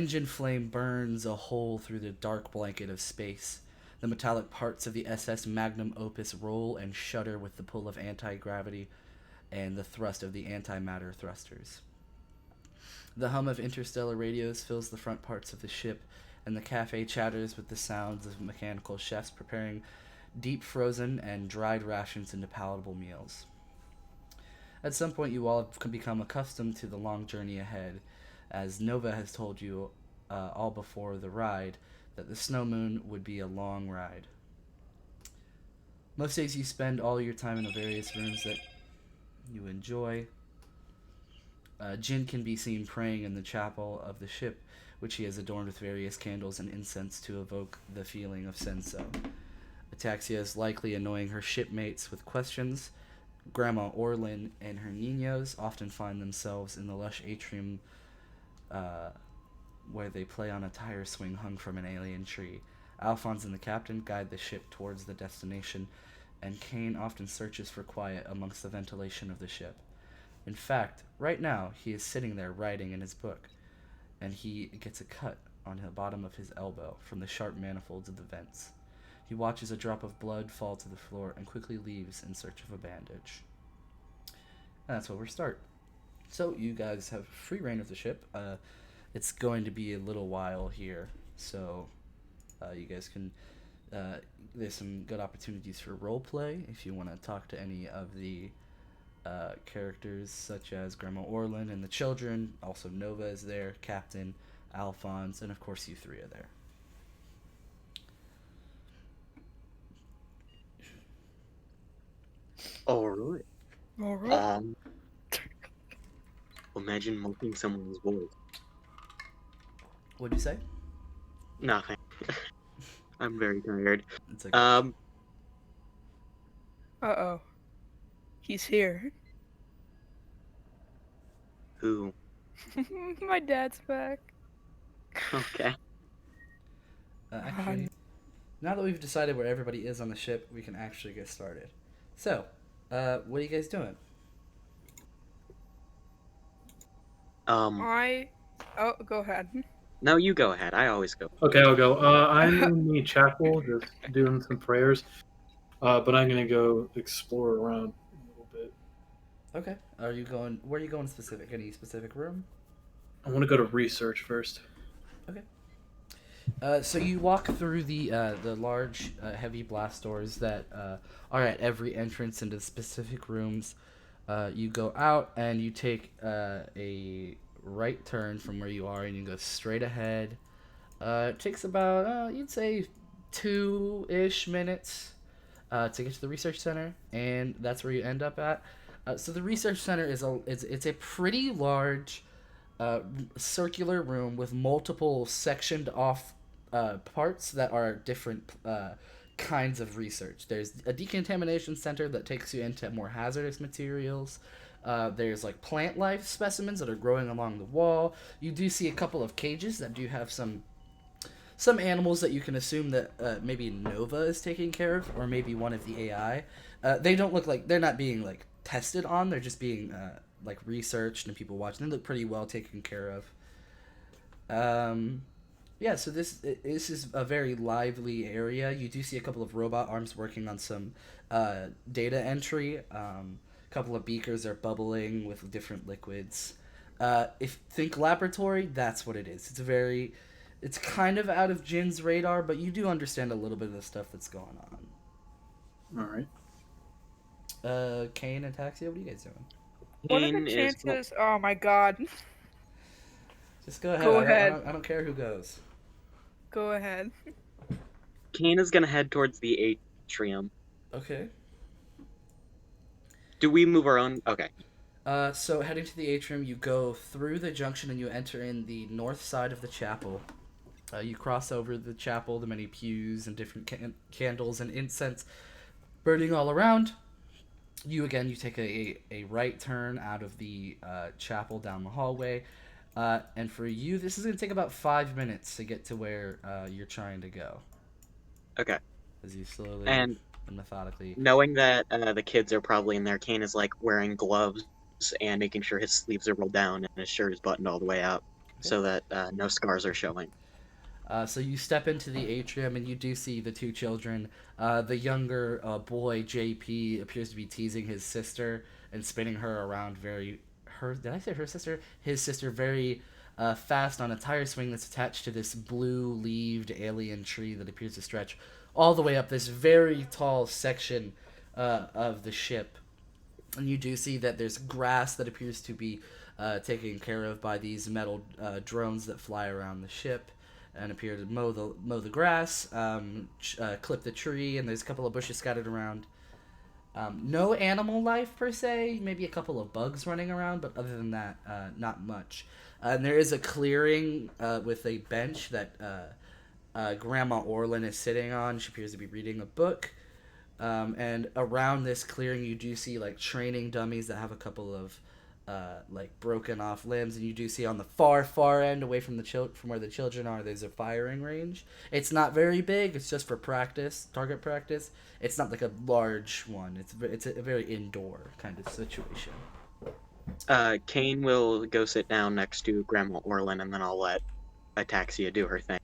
engine flame burns a hole through the dark blanket of space. The metallic parts of the SS Magnum Opus roll and shudder with the pull of anti-gravity and the thrust of the antimatter thrusters. The hum of interstellar radios fills the front parts of the ship, and the cafe chatters with the sounds of mechanical chefs preparing deep frozen and dried rations into palatable meals. At some point, you all have become accustomed to the long journey ahead, as Nova has told you all before the ride that the Snow Moon would be a long ride. Most days you spend all your time in the various rooms that you enjoy. Jin can be seen praying in the chapel of the ship, which he has adorned with various candles and incense to evoke the feeling of senso. Ataxia is likely annoying her shipmates with questions. Grandma Orlin and her niños often find themselves in the lush atrium where they play on a tire swing hung from an alien tree. Alphonse and the captain guide the ship towards the destination, and Kane often searches for quiet amongst the ventilation of the ship. In fact, right now, he is sitting there writing in his book, and he gets a cut on the bottom of his elbow from the sharp manifolds of the vents. He watches a drop of blood fall to the floor and quickly leaves in search of a bandage. And that's where we start. So you guys have free reign of the ship. It's going to be a little while here, so you guys can. There's some good opportunities for role play if you want to talk to any of the characters, such as Grandma Orlin and the children. Also, Nova is there, Captain, Alphonse, and of course, you three are there. Alright. Alright. Imagine mocking someone's voice. What'd you say? Nothing. I'm very tired. It's okay. Uh-oh. He's here. Who? My dad's back. Okay. Actually, now that we've decided where everybody is on the ship, we can actually get started. So, what are you guys doing? Oh, go ahead. No, you go ahead. I always go. Okay, I'll go. I'm in the chapel, just doing some prayers. But I'm gonna go explore around a little bit. Okay. Are you going? Where are you going specific? Any specific room? I want to go to research first. Okay. So you walk through the large, heavy blast doors that are at every entrance into specific rooms. You go out and you take a right turn from where you are, and you go straight ahead. It takes about you'd say 2-ish minutes to get to the research center, and that's where you end up at. So the research center is it's a pretty large circular room with multiple sectioned off parts that are different kinds of research. There's a decontamination center that takes you into more hazardous materials. There's like plant life specimens that are growing along the wall. You do see a couple of cages that do have some animals that you can assume that maybe Nova is taking care of, or maybe one of the AI. They don't look like they're not being like tested on. They're just being like researched and people watching. They look pretty well taken care of. Yeah, so this is a very lively area. You do see a couple of robot arms working on some data entry. A couple of beakers are bubbling with different liquids. If think laboratory, that's what it is. It's kind of out of Jin's radar, but you do understand a little bit of the stuff that's going on. All right. Kane and Taxia, what are you guys doing? What are the chances? Oh my god. Just go ahead. Go ahead. I don't care who goes. Go ahead. Kane is gonna head towards the atrium. Okay. Do we move our own? Okay. So heading to the atrium, you go through the junction and you enter in the north side of the chapel. You cross over the chapel, the many pews and different candles and incense burning all around. You take a right turn out of the chapel down the hallway. And for you, this is going to take about 5 minutes to get to where you're trying to go. Okay. As you slowly and methodically... Knowing that the kids are probably in there, Kane is like wearing gloves and making sure his sleeves are rolled down and his shirt is buttoned all the way up. so that no scars are showing. So you step into the atrium and you do see the two children. The younger boy, JP, appears to be teasing his sister and spinning her around did I say her sister? His sister very fast on a tire swing that's attached to this blue-leaved alien tree that appears to stretch all the way up this very tall section of the ship. And you do see that there's grass that appears to be taken care of by these metal drones that fly around the ship and appear to mow the grass, clip the tree, and there's a couple of bushes scattered around. No animal life per se, maybe a couple of bugs running around, but other than that, not much. And there is a clearing with a bench that Grandma Orlin is sitting on. She appears to be reading a book. And around this clearing, you do see like training dummies that have a couple of like broken off limbs, and you do see on the far end, away from from where the children are, there's a firing range. It's not very big. It's just for practice, target practice. It's not like a large one. It's a very indoor kind of situation. Kane will go sit down next to Grandma Orlin, and then I'll let Ataxia do her thing.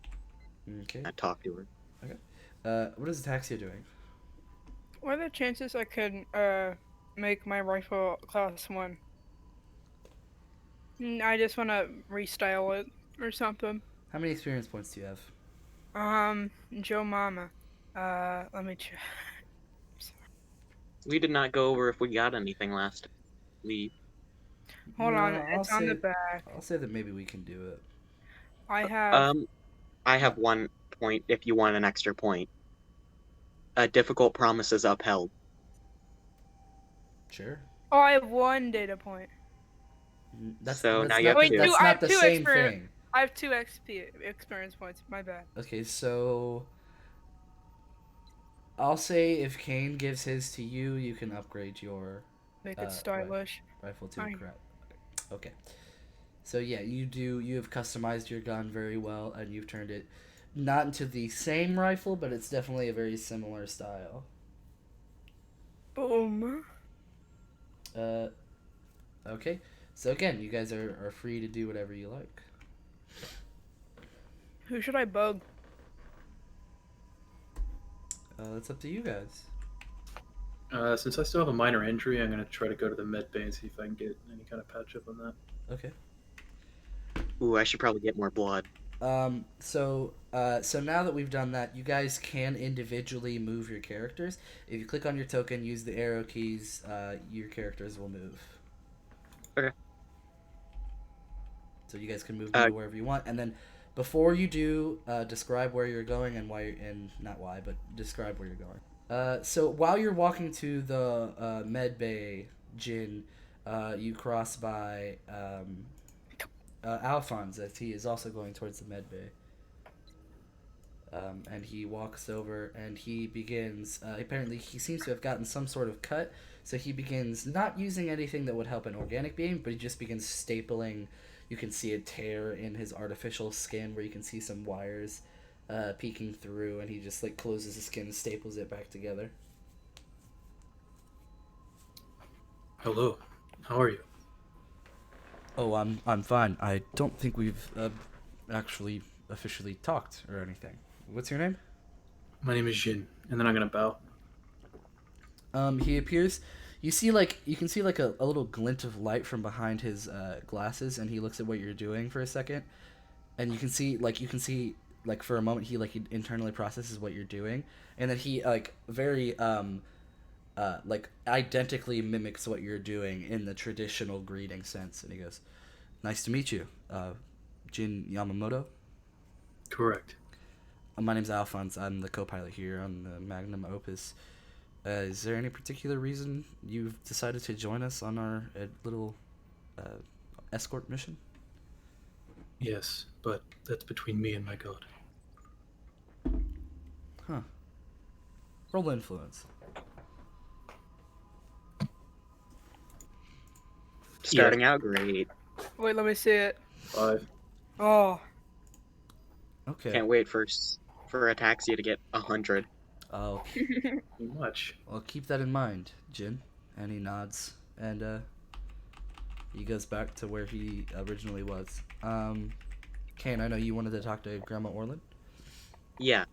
Okay. And talk to her. Okay. What is Ataxia doing? What are the chances I could make my rifle class 1? I just want to restyle it or something. How many experience points do you have? Joe Mama. Let me check. We did not go over if we got anything last week. Hold on, it's on the back. I'll say that maybe we can do it. I have 1 point if you want an extra point. Difficult promises upheld. Sure. Oh, I have 1 data point. That's now not, you have two. that's I not have the 2 same thing. I have 2 XP experience points. My bad. Okay, so I'll say if Kane gives his to you, you can upgrade your Make it stylish. rifle to crap. Okay. So yeah, you have customized your gun very well, and you've turned it not into the same rifle, but it's definitely a very similar style. Boom. Okay. So again, you guys are free to do whatever you like. Who should I bug? That's up to you guys. Since I still have a minor injury, I'm going to try to go to the med bay and see if I can get any kind of patch up on that. Okay. Ooh, I should probably get more blood. So now that we've done that, you guys can individually move your characters. If you click on your token, use the arrow keys, your characters will move. Okay. So you guys can move them to wherever you want, and then before you do, describe where you're going and why, not why, but describe where you're going. So while you're walking to the med bay, Jin, you cross by Alphonse, as he is also going towards the med bay. And he walks over and he begins, apparently he seems to have gotten some sort of cut, so he begins not using anything that would help an organic being, but he just begins stapling. You can see a tear in his artificial skin where you can see some wires peeking through, and he just like closes the skin and staples it back together. Hello, how are you? Oh, I'm fine. I don't think we've actually officially talked or anything. What's your name? My name is Jin, and then I'm gonna bow. He appears. You can see like a little glint of light from behind his glasses, and he looks at what you're doing for a second, and you can see for a moment he internally processes what you're doing, and then he very identically mimics what you're doing in the traditional greeting sense, and he goes, "Nice to meet you, Jin Yamamoto." Correct. My name's Alphonse. I'm the co-pilot here on the Magnum Opus. Is there any particular reason you've decided to join us on our little escort mission? Yes, but that's between me and my god. Huh. Roll influence. Starting out great. Wait, let me see it. 5. Oh. Okay. Can't wait for Ataxia to get 100. Oh. Too much. Well, keep that in mind, Jin. And he nods, and he goes back to where he originally was. Kane, I know you wanted to talk to Grandma Orlin. Yeah.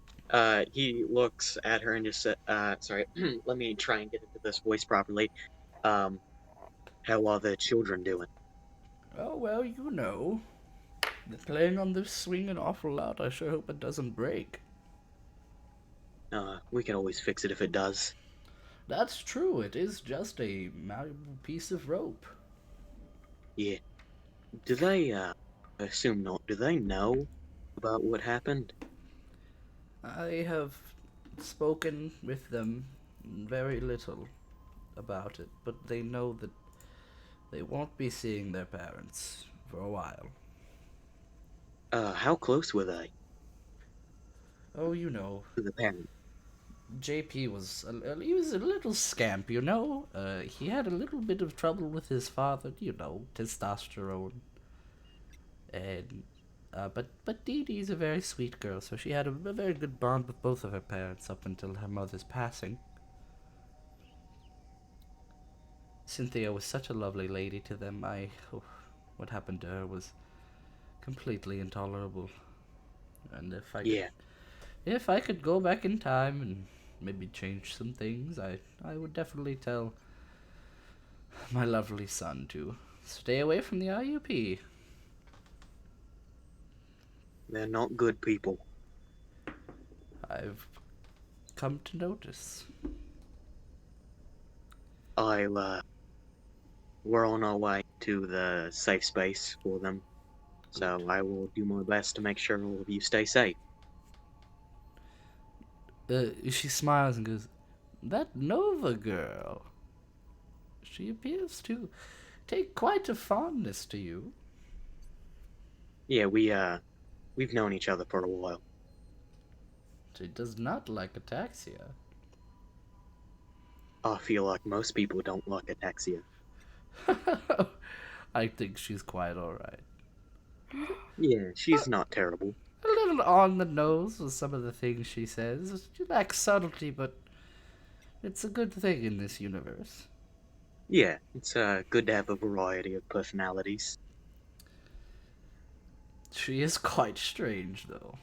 He looks at her and just said, sorry, let me try and get into this voice properly. Um, how are the children doing? Oh, well, you know. They're playing on this swing an awful lot. I sure hope it doesn't break. We can always fix it if it does. That's true. It is just a malleable piece of rope. Yeah. Do they, I assume not, do they know about what happened? I have spoken with them very little about it, but they know that they won't be seeing their parents for a while. How close were they Oh, you know, to the parent? JP was he was a little scamp, you know. He had a little bit of trouble with his father, you know, testosterone, and but Dee Dee's a very sweet girl, so she had a very good bond with both of her parents up until her mother's passing. Cynthia was such a lovely lady to them. What happened to her was completely intolerable. And Yeah. if I could go back in time and maybe change some things, I would definitely tell my lovely son to stay away from the IUP. They're not good people. I've come to notice. We're on our way to the safe space for them. So I will do my best to make sure all of you stay safe. She smiles and goes, "That Nova girl. She appears to take quite a fondness to you." Yeah, we've known each other for a while. She does not like ataxia. I feel like most people don't like ataxia. I think she's quite alright. Yeah, she's not terrible. A little on the nose with some of the things she says. She lacks subtlety, but it's a good thing in this universe. Yeah, it's good to have a variety of personalities. She is quite strange, though.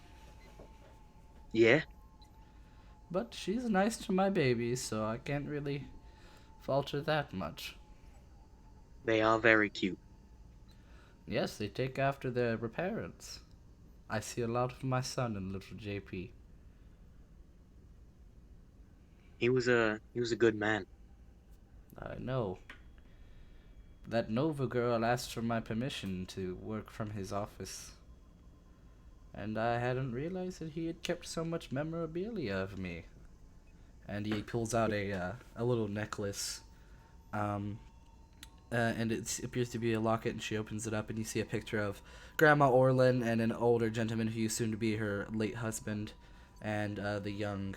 Yeah, But she's nice to my babies, so I can't really fault her that much. they are very cute. Yes, they take after their parents. I see a lot of my son in little JP. He was a good man. I know. That Nova girl asked for my permission to work from his office. And I hadn't realized that he had kept so much memorabilia of me. And he pulls out a little necklace, um, and it appears to be a locket. And she opens it up, and you see a picture of Grandma Orlin and an older gentleman who used soon to be her late husband, and the young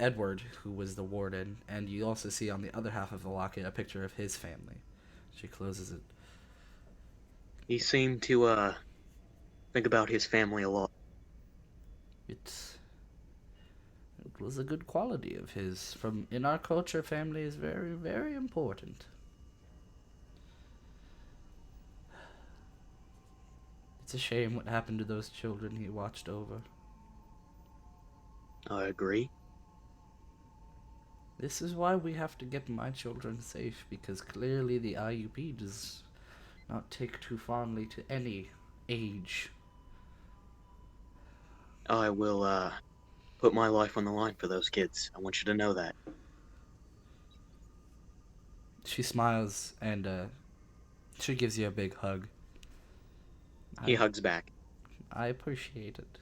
Edward, who was the warden. And you also see on the other half of the locket a picture of his family. She closes it. He seemed to think about his family a lot. It was a good quality of his. From in our culture, family is very, very important. It's a shame what happened to those children he watched over. I agree. This is why we have to get my children safe, because clearly the IUP does not take too fondly to any age. I will put my life on the line for those kids. I want you to know that. She smiles and she gives you a big hug. He hugs back. I appreciate it.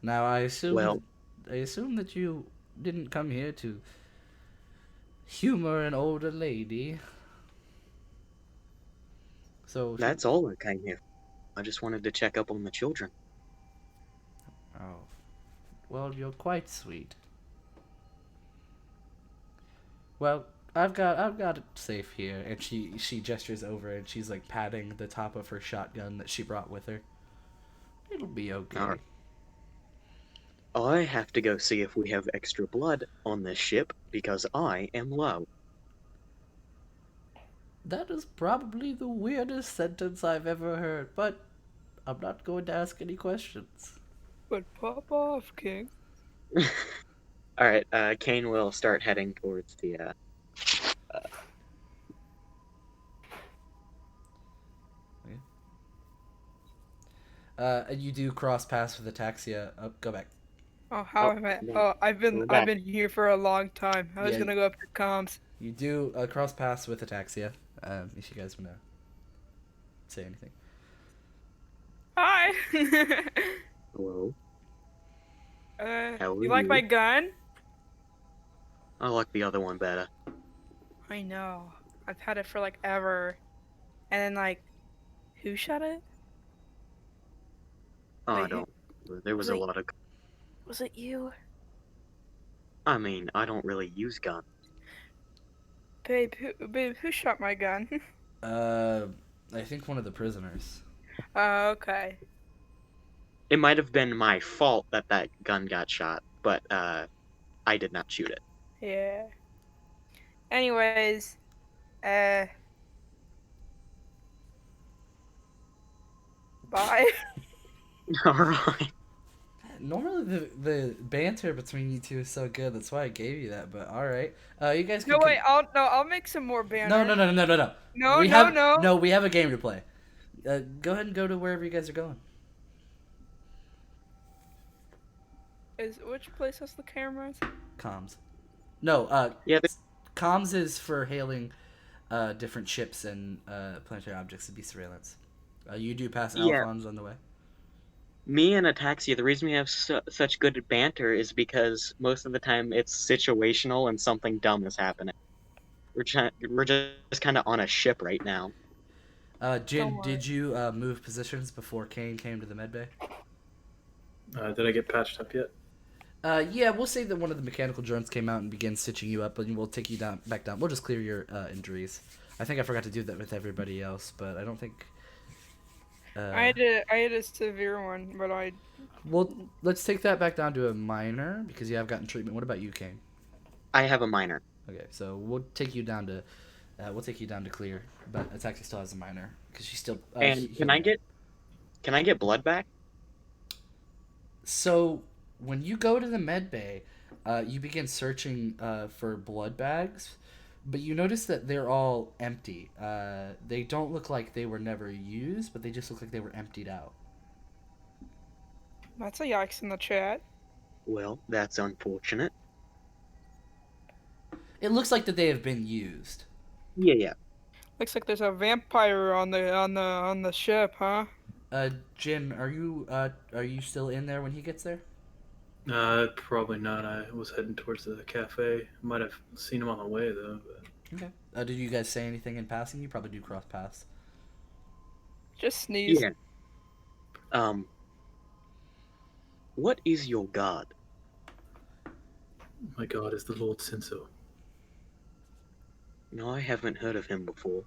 Now Well, I assume that you didn't come here to humor an older lady. So that's all I came here for. I just wanted to check up on the children. Oh, well, you're quite sweet. Well, I've got it safe here, and she gestures over and she's like patting the top of her shotgun that she brought with her. It'll be okay. Alright. I have to go see if we have extra blood on this ship because I am low. That is probably the weirdest sentence I've ever heard, but I'm not going to ask any questions. But pop off, King. All right, Kane will start heading towards the. And you do cross paths with Ataxia. Oh, go back. Oh, how Oh, am I? no, Oh, we're I've back. been here for a long time. I was Yeah, gonna go up to comms. you do cross paths with Ataxia. If you guys want to say anything. Hi. Hello, how are You like my you? gun? I like the other one better. I know. I've had it for like ever. And then like, who shot it? Oh, I Wait, don't. There was was a it? lot of. Was it you? I mean, I don't really use guns. Babe, who shot my gun? Uh, I think one of the prisoners. Oh, okay. It might have been my fault that that gun got shot, but I did not shoot it. Yeah. Anyways, uh, bye. All right. Normally the banter between you two is so good. That's why I gave you that. But all right, you guys No, can. wait, I'll make some more banner. No. No, We no, have no. no. We have a game to play. Go ahead and go to wherever you guys are going. Which place has the cameras? Comms. No. Yeah, Comms is for hailing different ships and planetary objects to be surveillance. You do pass yeah. Alphons on the way. Me and Ataxia, the reason we have such good banter is because most of the time it's situational and something dumb is happening. We're just kind of on a ship right now. Don't Jin, worry. did you move positions before Kane came to the medbay? Did I get patched up yet? Yeah, we'll say that one of the mechanical drones came out and began stitching you up, and we'll take you back down. We'll just clear your injuries. I think I forgot to do that with everybody else, but I don't think. I had a severe one, but Well, let's take that back down to a minor because you have gotten treatment. What about you, Kane? I have a minor. Okay, so we'll take you down to clear, but Ataxi still has a minor because she's still. And can I get blood back? So when you go to the med bay, you begin searching for blood bags, but you notice that they're all empty. They don't look like they were never used, but they just look like they were emptied out. that's a yikes in the chat. Well, that's unfortunate. It looks like that they have been used. Yeah. Looks like there's a vampire on the ship, huh? Jin, are you still in there when he gets there? Probably not. I was heading towards the cafe. Might have seen him on the way though. But... Okay. Did you guys say anything in passing? You probably do cross paths. Just sneeze. Yeah. What is your god? My god is the Lord Senso. No, I haven't heard of him before.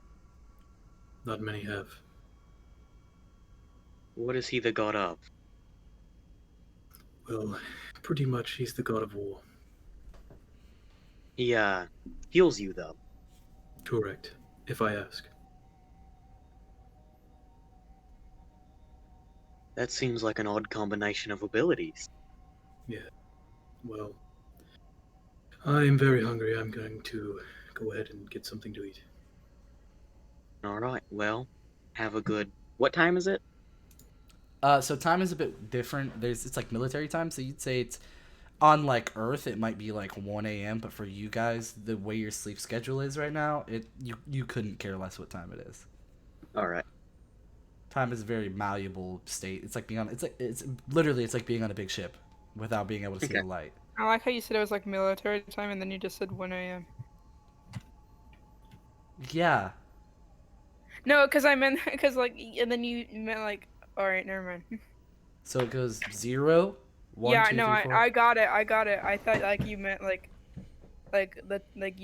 Not many have. What is he the god of? Well, pretty much he's the god of war. He, heals you, though. Correct, if I ask. That seems like an odd combination of abilities. Yeah. Well, I'm very hungry. I'm going to go ahead and get something to eat. Alright, well, have a good... What time is it? So time is a bit different. It's like military time, so you'd say it's on like Earth. It might be like 1 a.m., but for you guys, the way your sleep schedule is right now, you couldn't care less what time it is. Alright. Time is a very malleable state. It's like literally it's like being on a big ship without being able to see Okay. the light. I like how you said it was like military time, and then you just said 1 a.m. Yeah. No, because I meant like, and then you meant like, all right, never mind. So it goes 0, 1, Yeah, 2, no, 3, 4. I got it. I thought like you meant like that, like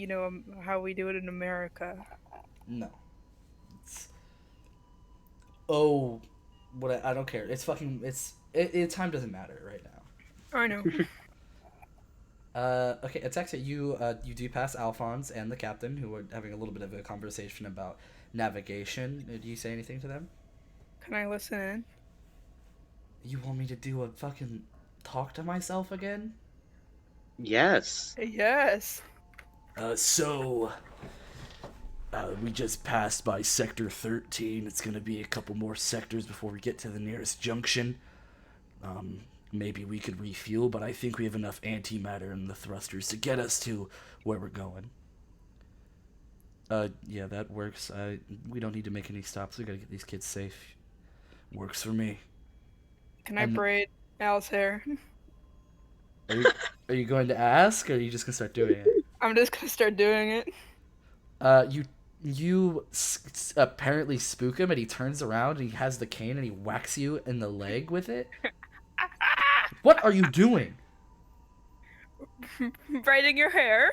how we do it in America. No. I don't care. It's fucking. Time doesn't matter right now. I know. Okay, it's actually you do pass Alphonse and the captain, who are having a little bit of a conversation about navigation. Do you say anything to them? Can I listen in? You want me to do a fucking talk to myself again? Yes. Yes. So we just passed by Sector 13. It's gonna be a couple more sectors before we get to the nearest junction. Maybe we could refuel, but I think we have enough antimatter in the thrusters to get us to where we're going. Yeah, that works. We don't need to make any stops. We gotta get these kids safe. Works for me. Can I And braid Al's hair? are you, are you going to ask, or are you just gonna start doing it? I'm just gonna start doing it. You apparently spook him, and he turns around and he has the cane and he whacks you in the leg with it. What are you doing? Braiding your hair?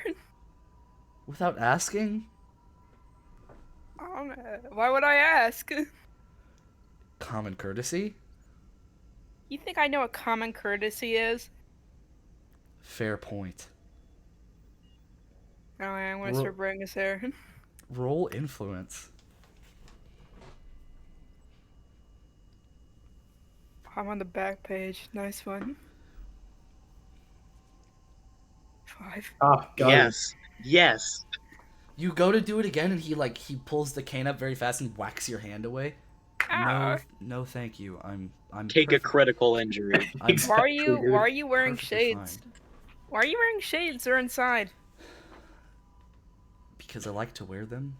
Without asking? I don't know. Why would I ask? Common courtesy? You think I know what common courtesy is? Fair point. Oh, I'm gonna Ro- start braiding his hair. Roll influence. I'm on the back page. Nice one. 5. Ah, got Yes. Yes. You go to do it again, and he pulls the cane up very fast and whacks your hand away. Ah. No, thank you. I'm Take a perfect- critical injury. it. I'm Why are you dude. Why are you wearing perfectly shades? fine. Why are you wearing shades? They're inside. Because I like to wear them.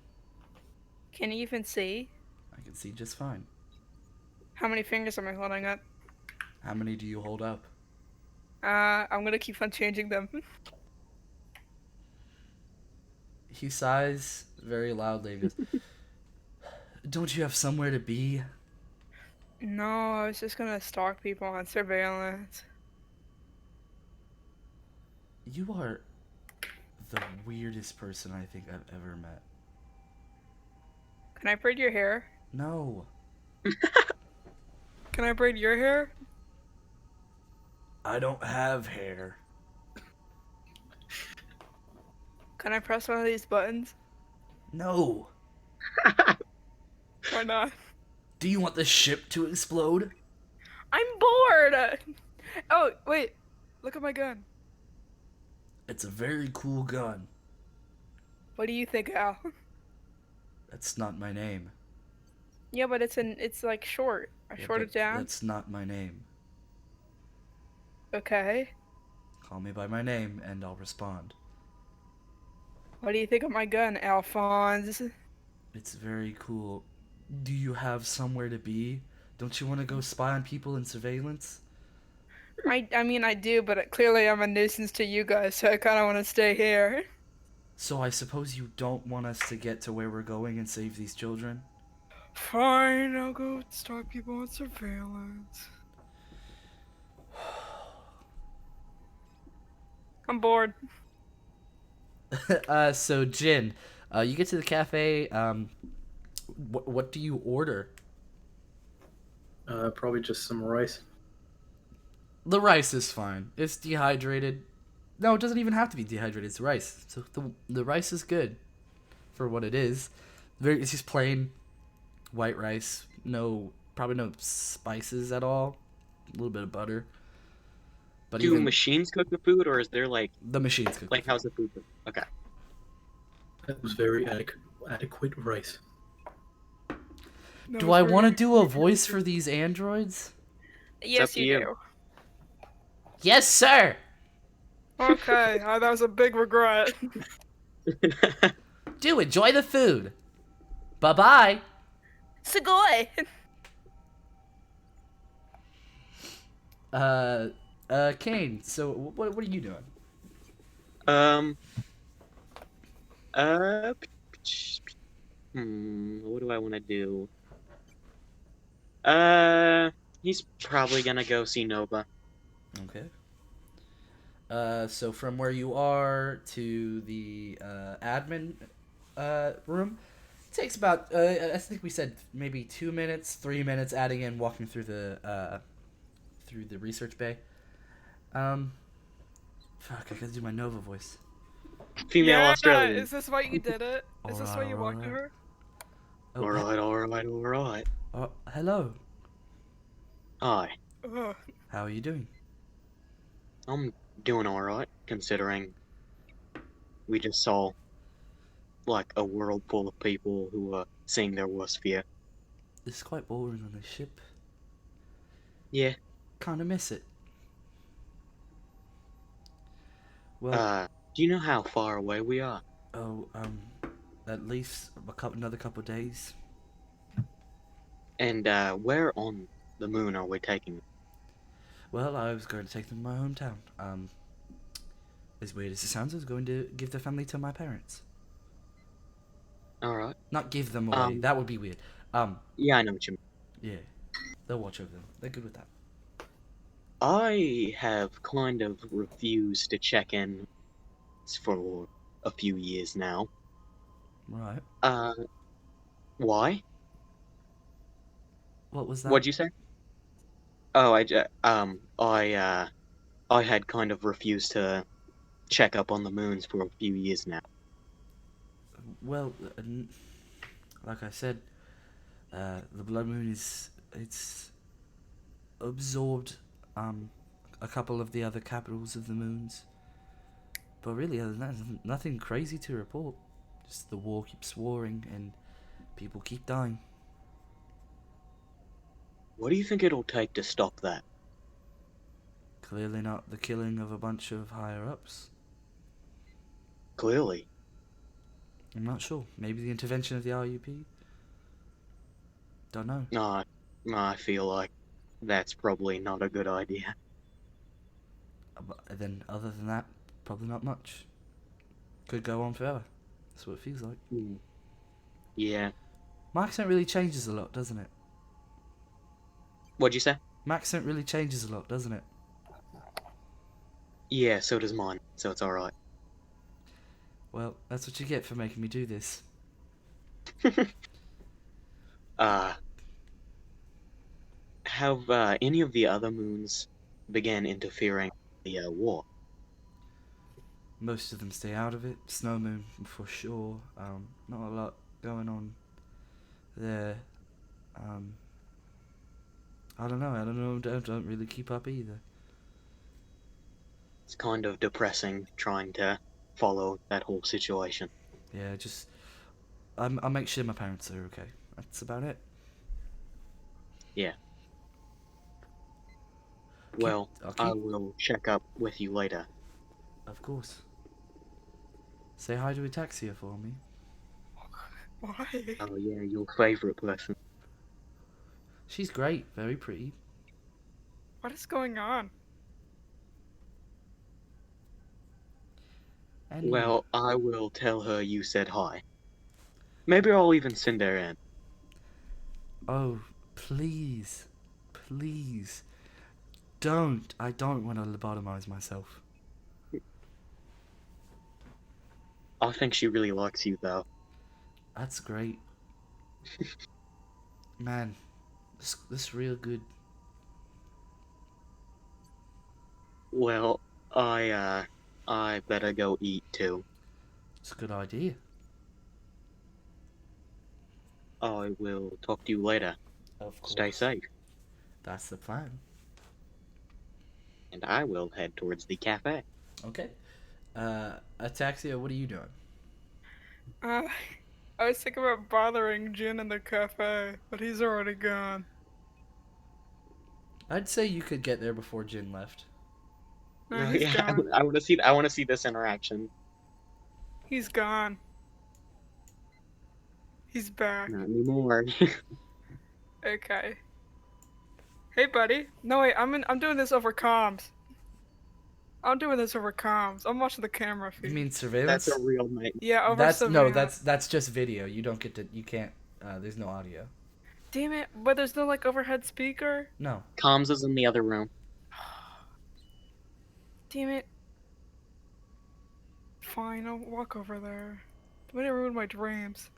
Can you even see? I can see just fine. How many fingers am I holding up? How many do you hold up? I'm gonna keep on changing them. He sighs very loudly and goes, "Don't you have somewhere to be?" No, I was just gonna stalk people on surveillance. You are the weirdest person I think I've ever met. Can I braid your hair? No. Can I braid your hair? I don't have hair. Can I press one of these buttons? No. Why not? Do you want the ship to explode? I'm bored! Oh, wait. Look at my gun. It's a very cool gun. What do you think, Al? That's not my name. Yeah, but it's like short. I Yeah, short but it down. That's not my name. Okay. Call me by my name and I'll respond. What do you think of my gun, Alphonse? It's very cool. Do you have somewhere to be? Don't you want to go spy on people in surveillance? I mean, I do, but clearly I'm a nuisance to you guys, so I kind of want to stay here. So I suppose you don't want us to get to where we're going and save these children? Fine, I'll go stalk people on surveillance. I'm bored. So Jin, you get to the cafe. What do you order? Probably just some rice. The rice is fine. It's dehydrated. No, it doesn't even have to be dehydrated. It's rice. So the rice is good for what it is. It's just plain white rice. Probably no spices at all. A little bit of butter. But Do even machines cook the food, or is there the machines cook. how's the food cooked? Okay. That was very adequate rice. Do I want to do a voice for these androids? up Yes, to you you. do. Yes, sir. Okay, that was a big regret. Do enjoy the food. Bye bye. Segoy! Kane. So what are you doing? Um. What do I want to do? He's probably gonna go see Nova. Okay. So from where you are to the admin room, it takes about I think we said maybe 2 minutes, 3 minutes, adding in walking through the research bay. Fuck, I gotta do my Nova voice. Female Yeah, Australian. is this why you did it? Is this why you walked to Alright. her? Oh, Alright. hello. Hi. Ugh. How are you doing? I'm doing alright, considering we just saw, like, a world full of people who are seeing their worst fear. It's quite boring on this ship. Yeah. Kinda miss it. Well, Do you know how far away we are? oh, at least another couple of days. And, where on the moon are we taking them? Well, I was going to take them to my hometown. As weird as it sounds, I was going to give the family to my parents. Alright. Not give them away. That would be weird. Yeah, I know what you mean. Yeah. They'll watch over them. They're good with that. I have kind of refused to check in for a few years now. Right. Why? What was that? What'd you say? Oh, I had kind of refused to check up on the moons for a few years now. Well, like I said, the blood moon it's absorbed a couple of the other capitals of the moons. But really, other than that, there's nothing crazy to report. Just the war keeps warring and people keep dying. What do you think it'll take to stop that? Clearly not the killing of a bunch of higher ups. Clearly. I'm not sure. Maybe the intervention of the RUP? Don't know. No, I feel like that's probably not a good idea. But then, other than that, probably not much. Could go on forever. That's what it feels like. Yeah. My accent really changes a lot, doesn't it? What'd you say? My accent really changes a lot, doesn't it? Yeah, so does mine, so it's alright. Well, that's what you get for making me do this. Have any of the other moons began interfering in the war? Most of them stay out of it. Snow moon, for sure. Not a lot going on there. I don't know. Don't really keep up either. It's kind of depressing trying to follow that whole situation. Yeah, just I'll make sure my parents are okay. That's about it. Yeah. Well, I'll I keep- will check up with you later. Of course. Say hi to Ataxia for me. Why? Oh yeah, your favorite person. She's great, very pretty. What is going on? And Well, I will tell her you said hi. Maybe I'll even send her in. oh, please, please, don't. I don't want to lobotomize myself. I think she really likes you, though. That's great. Man, this real good. Well, I better go eat, too. It's a good idea. I will talk to you later. Of course. Stay safe. That's the plan. And I will head towards the cafe. Okay. Ataxia, what are you doing? I was thinking about bothering Jin in the cafe, but he's already gone. I'd say you could get there before Jin left. No, he's Yeah, gone. I want to see this interaction. He's gone. He's back. Not anymore. Okay. Hey, buddy. No, wait. I'm doing this over comms. I'm doing this over comms. I'm watching the camera feed. You mean surveillance? That's a real nightmare. Yeah, over That's no, surveillance. that's just video. You don't get to. You can't. There's no audio. Damn it! But there's no like overhead speaker. No. Comms is in the other room. Damn it. Fine, I'll walk over there. Don't want to ruin my dreams.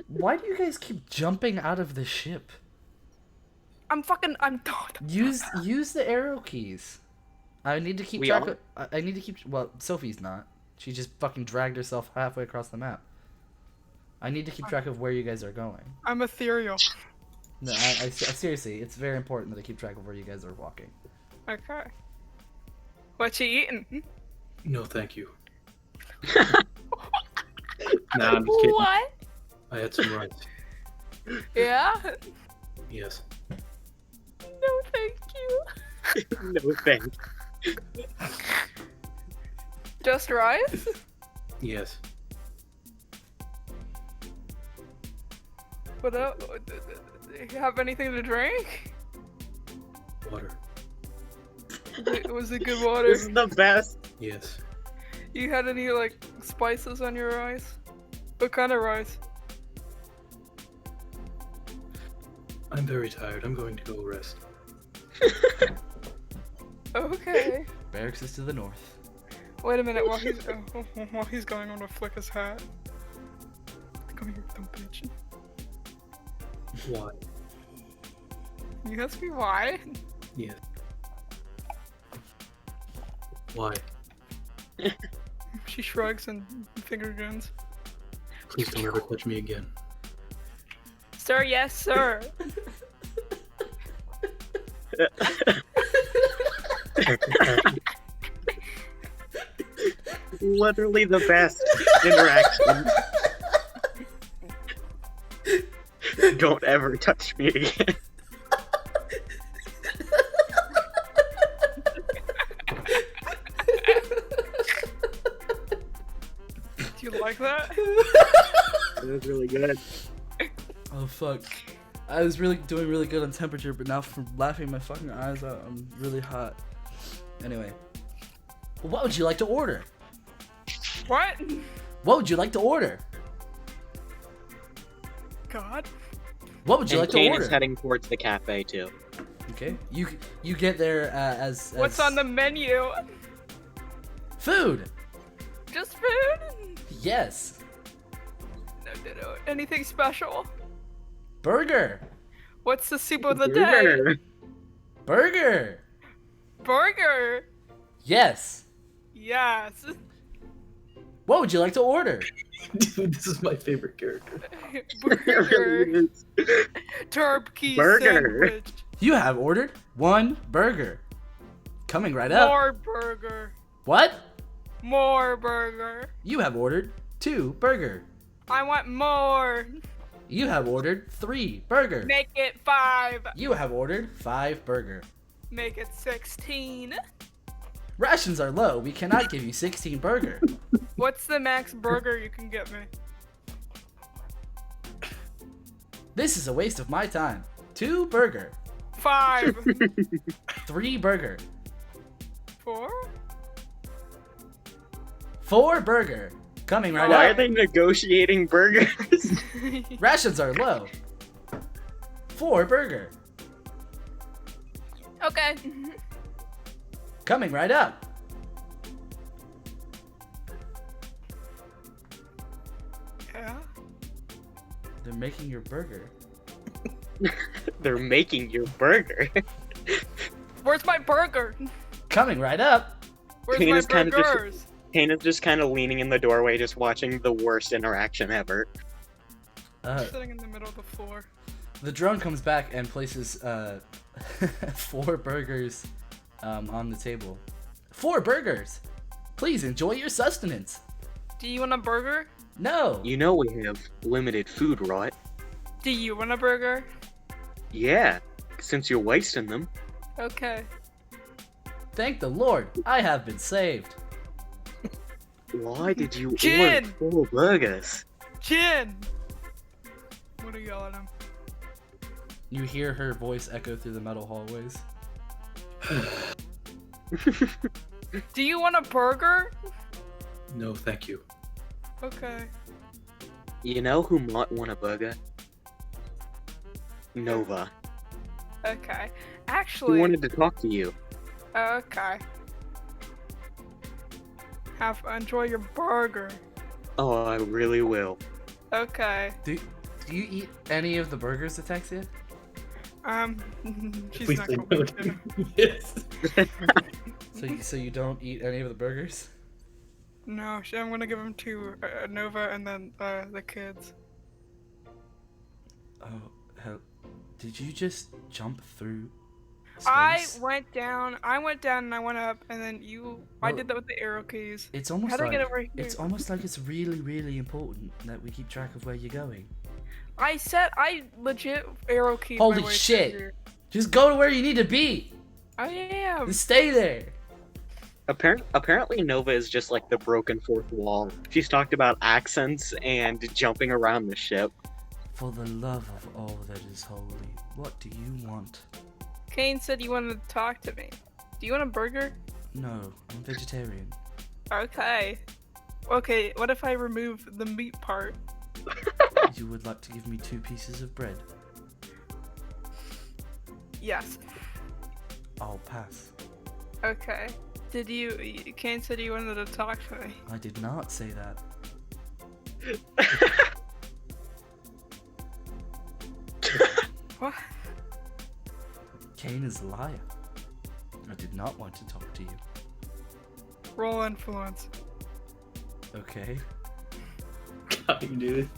Why do you guys keep jumping out of the ship? I'm not. Use the arrow keys. I need to keep We track are? of. I need to keep. Well, Sophie's not. She just fucking dragged herself halfway across the map. I need to keep track of where you guys are going. I'm ethereal. No, seriously, it's very important that I keep track of where you guys are walking. Okay. What you eating? No, thank you. Nah, I'm just kidding. What? I had some rice. Yeah? Yes. No, thank you. No thanks. Just rice? Yes. What else? Do you have anything to drink? Water. Was it good water? This is the best. Yes. You had any, like, spices on your rice? What kind of rice? I'm very tired. I'm going to go rest. Okay. Barracks is to the north. Wait a minute, while he's going, I'm gonna flick his hat. Come here, dumb bitch. Why? You ask me why? Yes. Why? She shrugs and finger guns. Please don't ever touch me again. Sir, yes, sir. Literally the best interaction. Don't ever touch me again. Do you like that? That was really good. Oh fuck. I was doing really good on temperature, but now from laughing my fucking eyes out, I'm really hot. Anyway. Well, what would you like to order? What? What would you like to order? God. What would you And like to Kane order? is heading towards the cafe too. Okay. You get there as What's on the menu? food. Just food? Yes. No. Anything special? Burger. What's the soup of the day? Burger. Burger. Burger. Yes. Yes. What would you like to order? Dude, this is my favorite character. Burger. Turkey Burger. sandwich. You have ordered 1 burger. Coming right up. More burger. What? More burger. You have ordered 2 burger. I want more. You have ordered 3 burger. Make it 5. You have ordered 5 burger. Make it 16. Rations are low. We cannot give you 16 burger. What's the max burger you can get me? This is a waste of my time. 2 burger. 5. 3 burger. 4? 4 burger. Coming right Why are up. they negotiating burgers? Rations are low. 4 burger. Okay. Coming right up. Yeah. They're making your burger. They're making your burger. Where's my burger? Coming right up. Where's Kane my is kinda just- burgers? Kane is just kind of leaning in the doorway, just watching the worst interaction ever. Sitting in the middle of the floor. The drone comes back and places 4 burgers on the table. 4 burgers. Please enjoy your sustenance. Do you want a burger? No. You know we have limited food, right? Do you want a burger? Yeah, since you're wasting them. Okay. Thank the Lord, I have been saved. Why did you Jin! order 4 burgers? Jin! What are you yelling at him? You hear her voice echo through the metal hallways. Do you want a burger? No, thank you. Okay. You know who might want a burger? Nova. Okay. He Actually. wanted to talk to you. Okay. Enjoy your burger. Oh, I really will. Okay. Do you eat any of the burgers, Ataxia? She's Please not say going no. to. Yes. So you don't eat any of the burgers? No, I'm gonna give them to Nova and then the kids. Oh, hell. Did you just jump through I space? went down and I went up, and then I Well, did that with the arrow keys. It's How almost did I get like over here? it's almost like it's really, really important that we keep track of where you're going. I legit arrow keyed Holy my way shit! through here. Just go to where you need to be. I am. And stay there. Apparently, Nova is just like the broken fourth wall. She's talked about accents and jumping around the ship. For the love of all that is holy, what do you want? Kane said you wanted to talk to me. Do you want a burger? No, I'm vegetarian. Okay. Okay, what if I remove the meat part? You would like to give me 2 pieces of bread? Yes. I'll pass. Okay. Kane said you wanted to talk to me. I did not say that. What? Kane is a liar. I did not want to talk to you. Roll influence. Okay. Got you, dude.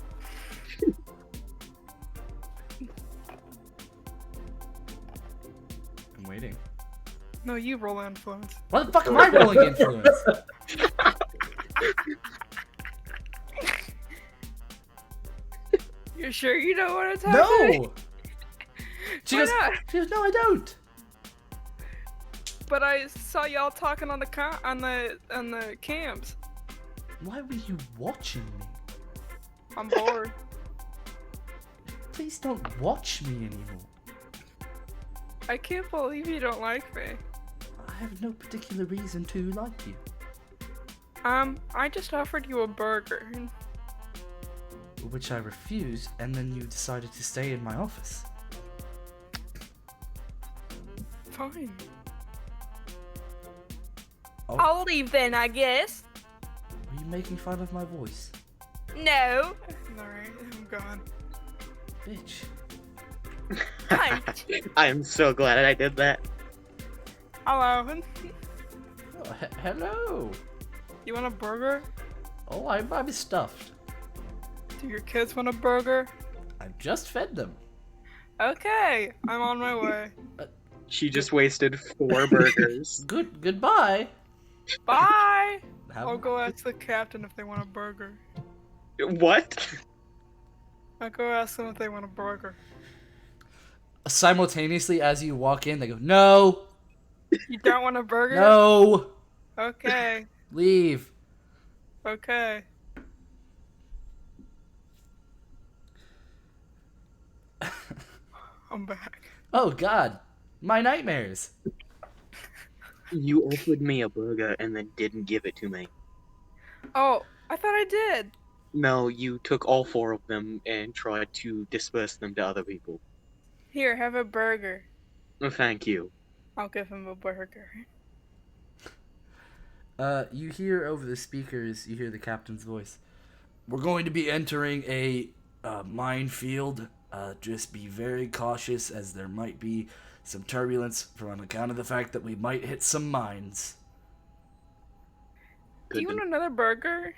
I'm waiting. No, you roll influence. Why the fuck am I rolling influence? You're sure you don't want to talk to me? No! She Why goes, not? she goes, no, I don't. But I saw y'all talking on the cams. Why were you watching me? I'm bored. Please don't watch me anymore. I can't believe you don't like me. I have no particular reason to like you. I just offered you a burger. Which I refused, and then you decided to stay in my office. Fine. Oh, I'll leave then, I guess. are you making fun of my voice? No. Alright, I'm gone. Bitch. Cunt. I am so glad I did that. Hello. Oh, hello. You want a burger? Oh, I'm stuffed. Do your kids want a burger? I've just fed them. Okay, I'm on my way. She just wasted 4 burgers. Goodbye. Bye! Have I'll go ask the captain if they want a burger. What? I'll go ask them if they want a burger. Simultaneously, as you walk in, they go, no, You don't want a burger? no, Okay, leave. okay. I'm back. Oh, God. My nightmares. You offered me a burger and then didn't give it to me. Oh, I thought I did. No, you took all 4 of them and tried to disperse them to other people. Here, have a burger. Thank you. I'll give him a burger. You hear over the speakers, you hear the captain's voice. We're going to be entering a minefield. Just be very cautious, as there might be some turbulence on account of the fact that we might hit some mines. Do you Good want another burger?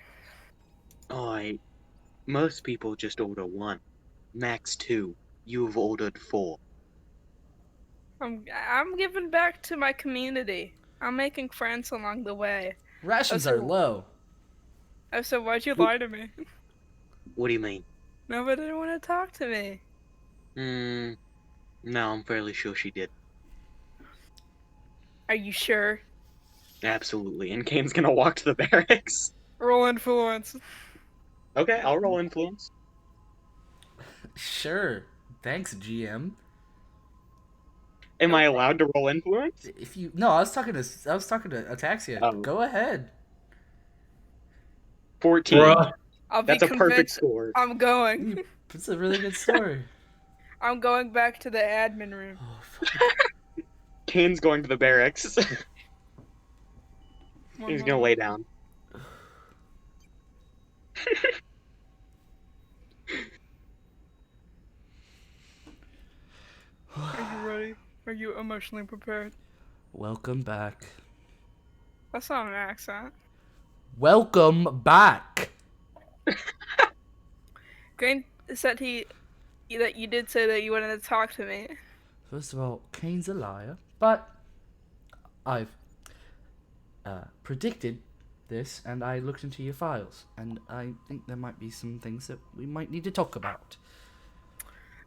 Most people just order 1. Max 2. You've ordered 4. I'm giving back to my community. I'm making friends along the way. Rations Oh, are so- low. Oh, so why'd you lie to me? What do you mean? Nobody didn't want to talk to me. No, I'm fairly sure she did. Are you sure? Absolutely. And Kane's gonna walk to the barracks. Roll influence. Okay, I'll roll influence. Sure. Thanks, GM. Am I allowed to roll influence? If you no, I was talking to Ataxia. Oh. Go ahead. 14. Bruh. I'll be That's a perfect convinced. score. I'm going. It's a really good story. I'm going back to the admin room. Oh, fuck. Kane's going to the barracks. One He's more. gonna lay down. Are you ready? Are you emotionally prepared? Welcome back. That's not an accent. Welcome back. Green said that you did say that you wanted to talk to me. First of all, Kane's a liar, but I've predicted this, and I looked into your files, and I think there might be some things that we might need to talk about.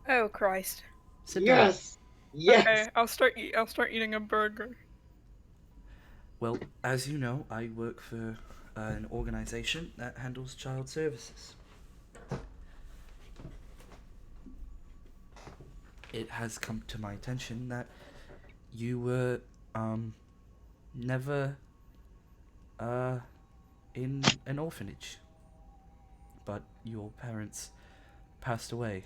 Oh Christ. Sit down. Yes. Okay, I'll start eating a burger. Well, as you know, I work for an organization that handles child services. It has come to my attention that you were never in an orphanage, but your parents passed away.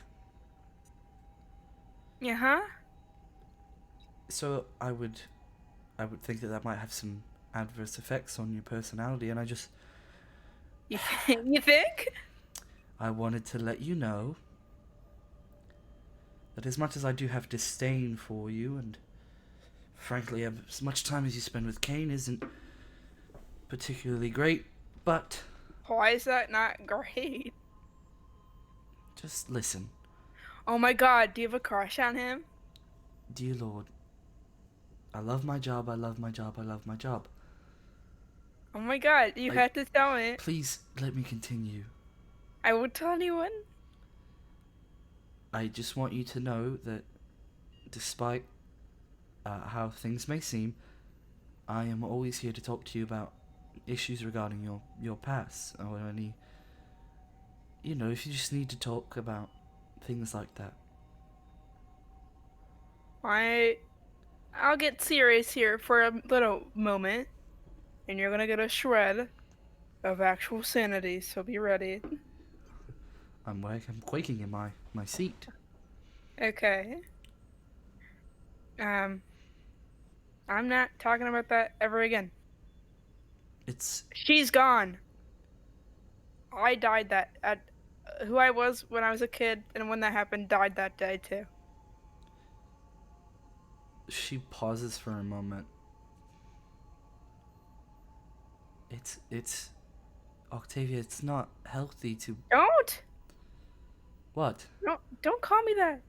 Yeah, huh? So I would think that might have some adverse effects on your personality, and You you think? I wanted to let you know that as much as I do have disdain for you, and frankly, as much time as you spend with Kane isn't particularly great, but Why is that not great? just listen. Oh my God, do you have a crush on him? Dear Lord, I love my job, I love my job, I love my job. Oh my God, you have to tell me. Please let me continue. I won't tell anyone. I just want you to know that despite how things may seem, I am always here to talk to you about issues regarding your past, or any, if you just need to talk about things like that. I'll get serious here for a little moment, and you're gonna get a shred of actual sanity, so be ready. I'm quaking in my seat. Okay. I'm not talking about that ever again. It's She's gone. I died who I was when I was a kid, and when that happened, died that day too. She pauses for a moment. It's Octavia, it's not healthy to. Don't! What? Don't call me that.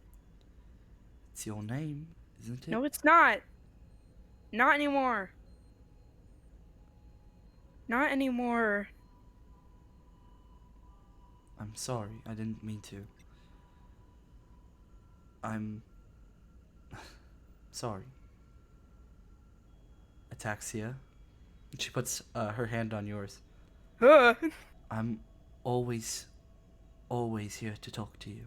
It's your name, isn't it? No, it's not. Not anymore. Not anymore. I'm sorry, I didn't mean to. I'm sorry. Ataxia. She puts her hand on yours. Ugh. I'm always here to talk to you.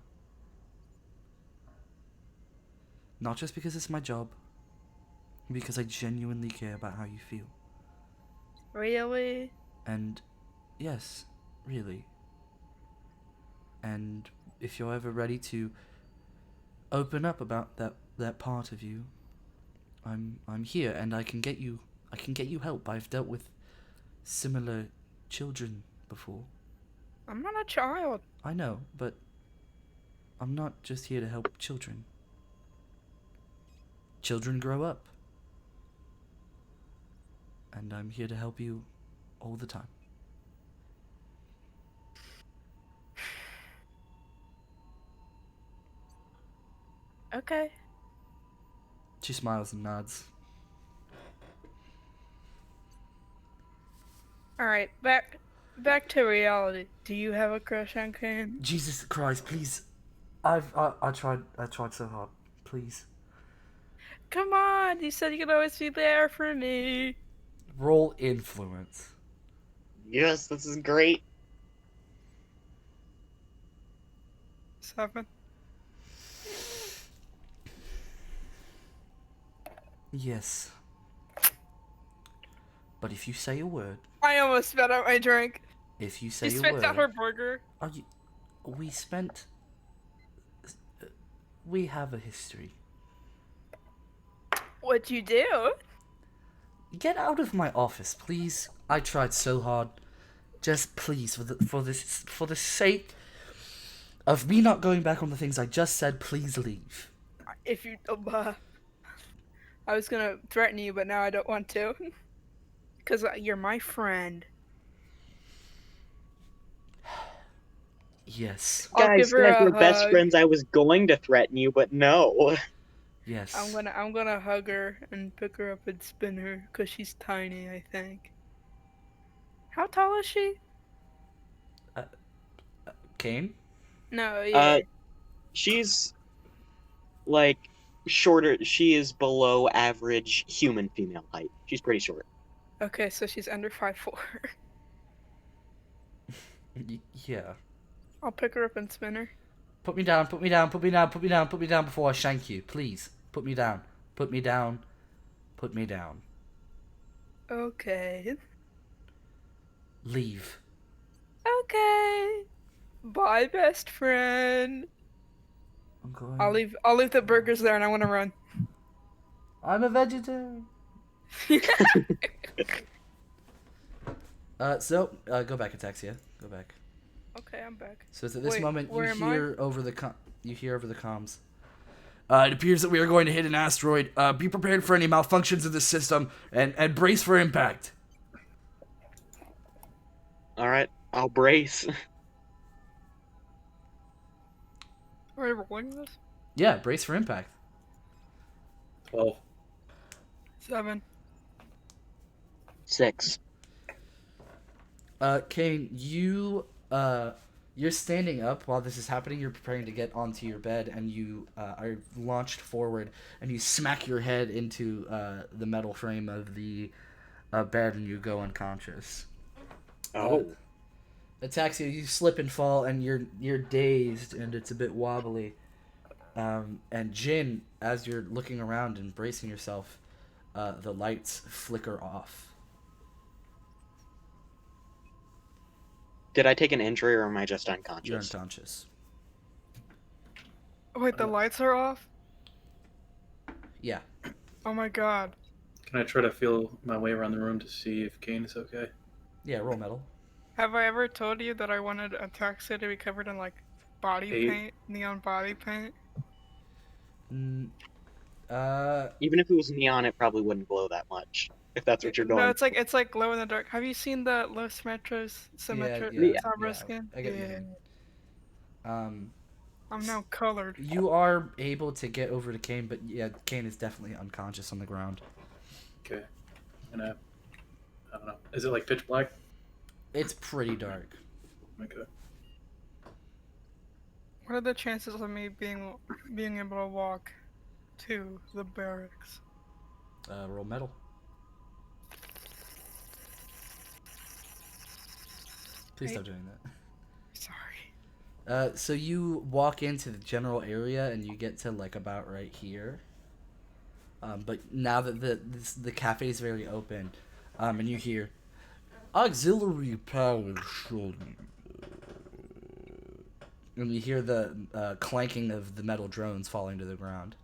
Not just because it's my job, because I genuinely care about how you feel. Really? And yes, really. And if you're ever ready to open up about that part of you, I'm here, and I can get you help. I've dealt with similar children before. I'm not a child. I know, but I'm not just here to help children. Children grow up. And I'm here to help you all the time. Okay. She smiles and nods. Alright, back to reality. Do you have a crush on Kane? Jesus Christ, please. I tried so hard. Please. Come on, you said you could always be there for me. Roll influence. Yes, this is great. 7. Yes. But if you say a word, I almost spat out my drink. if you say You a spit word, out her burger. we have a history. What'd you do? Get out of my office, please. I tried so hard. Just please, for the sake of me not going back on the things I just said, please leave. If you, I was gonna threaten you, but now I don't want to. Because you're my friend. Yes. I'll give her Guys, a we're best hug. friends. I was going to threaten you, but no. Yes. I'm gonna hug her and pick her up and spin her because she's tiny, I think. How tall is she? Kane? No, yeah. She's like shorter. She is below average human female height. She's pretty short. Okay, so she's under 5'4". Yeah. I'll pick her up and spin her. Put me down, put me down, put me down, put me down, put me down before I shank you. Please. Put me down. Put me down. Put me down. Okay. Leave. Okay. Bye, best friend. I'm going. I'll leave the burgers there and I wanna run. I'm a vegetarian. Go back, Ataxia. Go back. Okay, I'm back. So it's at this Wait, moment you where am I? hear over the comms. It appears that we are going to hit an asteroid. Be prepared for any malfunctions of the system and brace for impact. All right, I'll brace. Are we rolling this? Yeah, brace for impact. 12. 7. 6. Kane, you're standing up while this is happening. You're preparing to get onto your bed, and you are launched forward, and you smack your head into the metal frame of the bed, and you go unconscious. Oh. Ataxia, you slip and fall, and you're dazed, and it's a bit wobbly. And Jin, as you're looking around and bracing yourself, the lights flicker off. Did I take an injury or am I just unconscious? You're unconscious. Wait, the lights are off? Yeah. Oh my god. Can I try to feel my way around the room to see if Kane is okay? Yeah, roll metal. Have I ever told you that I wanted a taxi to be covered in like body 8. paint, neon body paint? Even if it was neon, it probably wouldn't glow that much. If that's what you're going. No, it's like glow in the dark. Have you seen the Los Metros Sabra skin? I get what you mean. I'm now colored. You are able to get over to Kane, but yeah, Kane is definitely unconscious on the ground. Okay. And I don't know. Is it like pitch black? It's pretty dark. Okay. What are the chances of me being able to walk to the barracks? Roll metal. Please stop doing that. Sorry. So you walk into the general area and you get to like about right here. But now that the cafe is very open, and you hear auxiliary power should, and you hear the clanking of the metal drones falling to the ground.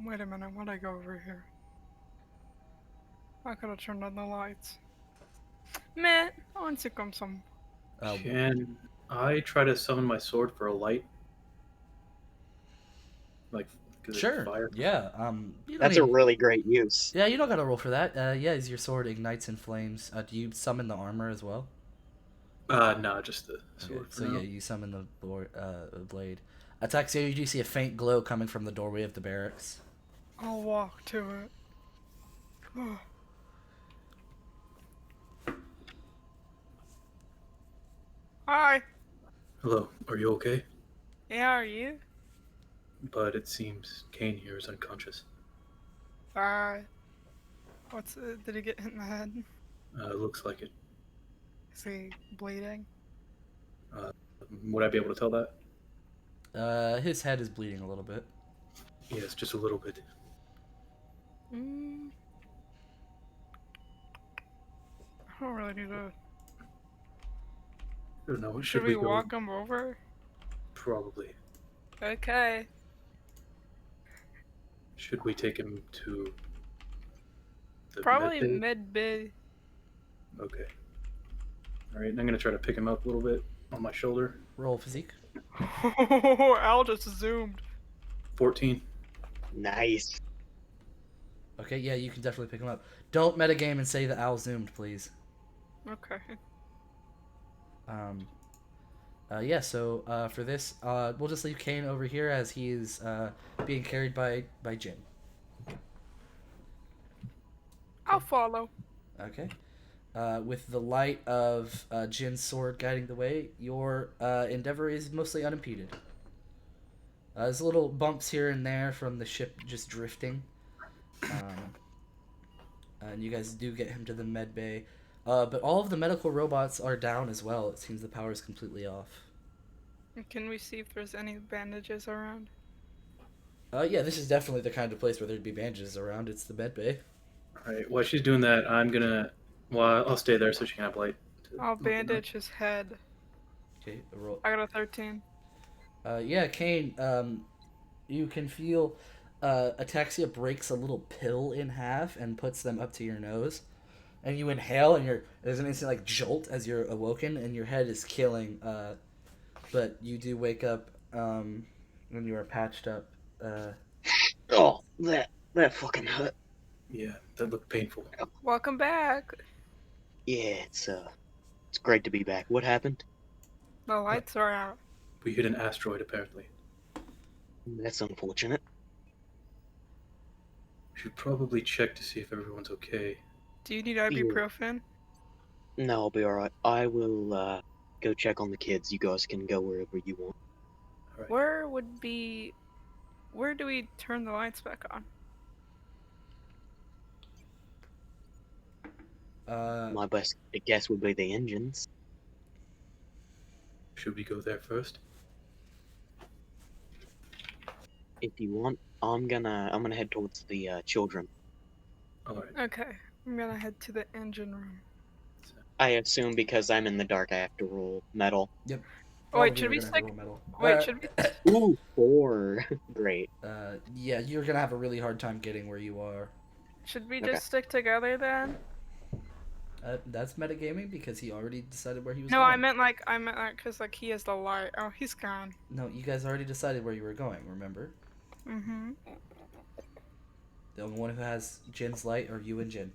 Wait a minute, why'd I go over here? I could have turned on the lights. Man, I want to come some. Can I try to summon my sword for a light? Like, because Sure. it's fire? Yeah. That's a really great use. Yeah, you don't gotta roll for that. Yeah, as your sword ignites in flames, do you summon the armor as well? No, just the sword. Okay, so yeah, you summon the blade. Ataxia, you do see a faint glow coming from the doorway of the barracks. I'll walk to it. Hi. Hello, are you okay? Yeah, are you? But it seems Kane here is unconscious. Did he get hit in the head? Looks like it. Is he bleeding? Would I be able to tell that? His head is bleeding a little bit. Yes, just a little bit. I don't really need to. I don't know. Should we walk him over? Probably. Okay. Should we take him to the Probably med bay? mid bay. Okay. Alright, and I'm gonna try to pick him up a little bit on my shoulder. Roll physique. Al just zoomed. 14. Nice. Okay, yeah, you can definitely pick him up. Don't metagame and say the owl zoomed, please. Okay. Yeah, so for this, we'll just leave Kane over here as he is being carried by Jin. I'll follow. Okay. With the light of Jin's sword guiding the way, your endeavor is mostly unimpeded. There's little bumps here and there from the ship just drifting. And you guys do get him to the med bay. But all of the medical robots are down as well. It seems the power is completely off. Can we see if there's any bandages around? Yeah, this is definitely the kind of place where there'd be bandages around. It's the med bay. All right. While she's doing that, I'm gonna. Well, I'll stay there so she can have light. I'll bandage his head. Okay, roll. I got a 13. Yeah, Kane, you can feel Ataxia breaks a little pill in half and puts them up to your nose. And you inhale, and there's an instant like jolt as you're awoken, and your head is killing. But you do wake up when you are patched up. Oh, that fucking hurt. Yeah, that looked painful. Welcome back. Yeah, it's great to be back. What happened? The lights are out. We hit an asteroid, apparently. That's unfortunate. We should probably check to see if everyone's okay. Do you need ibuprofen? No, I'll be alright. I will go check on the kids. You guys can go wherever you want. All right. Where do we turn the lights back on? My best guess would be the engines. Should we go there first? If you want, I'm gonna head towards the children. All right. Okay, I'm gonna head to the engine room. I assume because I'm in the dark, I have to roll metal. Yep. Oh, All wait, of you should are we gonna have stick? to roll metal. Wait, should we? Ooh, 4. Great. Yeah, you're gonna have a really hard time getting where you are. Should we Okay. just stick together then? That's metagaming because he already decided where he was No, going. I meant like because like he has the light. Oh, he's gone. No, you guys already decided where you were going, remember? Mm-hmm. The only one who has Jin's light are you and Jin.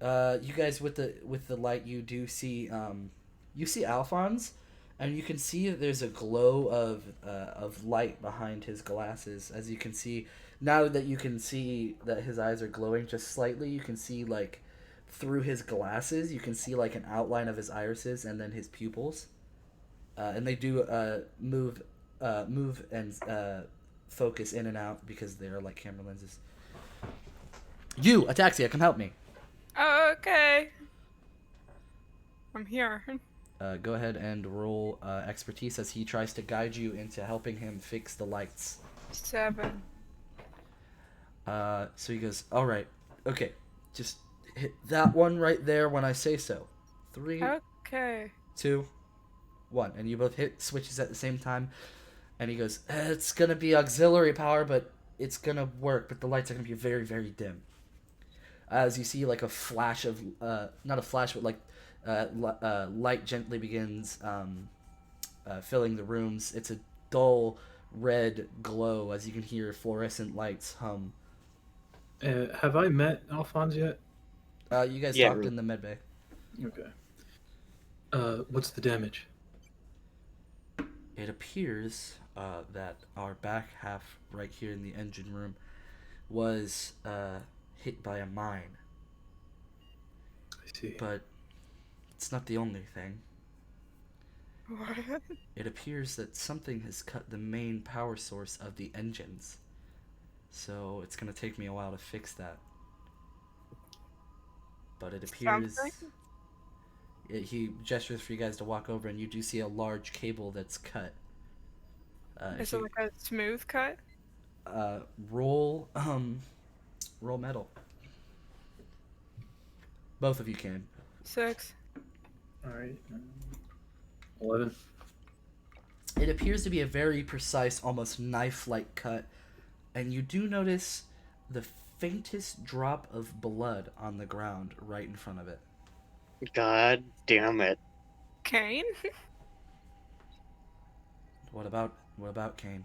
You guys with the light, you do see you see Alphonse, and you can see that there's a glow of light behind his glasses. As you can see now that you can see that his eyes are glowing just slightly, you can see like through his glasses, you can see like an outline of his irises and then his pupils, and they do move and focus in and out because they are like camera lenses. You, Ataxia, come help me. Oh, okay. I'm here. Go ahead and roll expertise as he tries to guide you into helping him fix the lights. 7. So he goes, all right, okay, just hit that one right there when I say so. 3, Okay. 2, 1, and you both hit switches at the same time. And he goes, it's gonna be auxiliary power, but it's gonna work. But the lights are gonna be very, very dim. As you see, like a flash of, not a flash, but like light gently begins filling the rooms. It's a dull red glow as you can hear fluorescent lights hum. Have I met Alphonse yet? You guys Yeah, talked really. in the medbay. Okay. What's the damage? It appears that our back half right here in the engine room was hit by a mine. I see. But it's not the only thing. What? It appears that something has cut the main power source of the engines. So it's going to take me a while to fix that. But it appears... Something? He gestures for you guys to walk over, and you do see a large cable that's cut. Is it like a smooth cut? Roll metal. Both of you can. 6. All right. 11. It appears to be a very precise, almost knife-like cut, and you do notice the faintest drop of blood on the ground right in front of it. God damn it. Kane? What about Kane?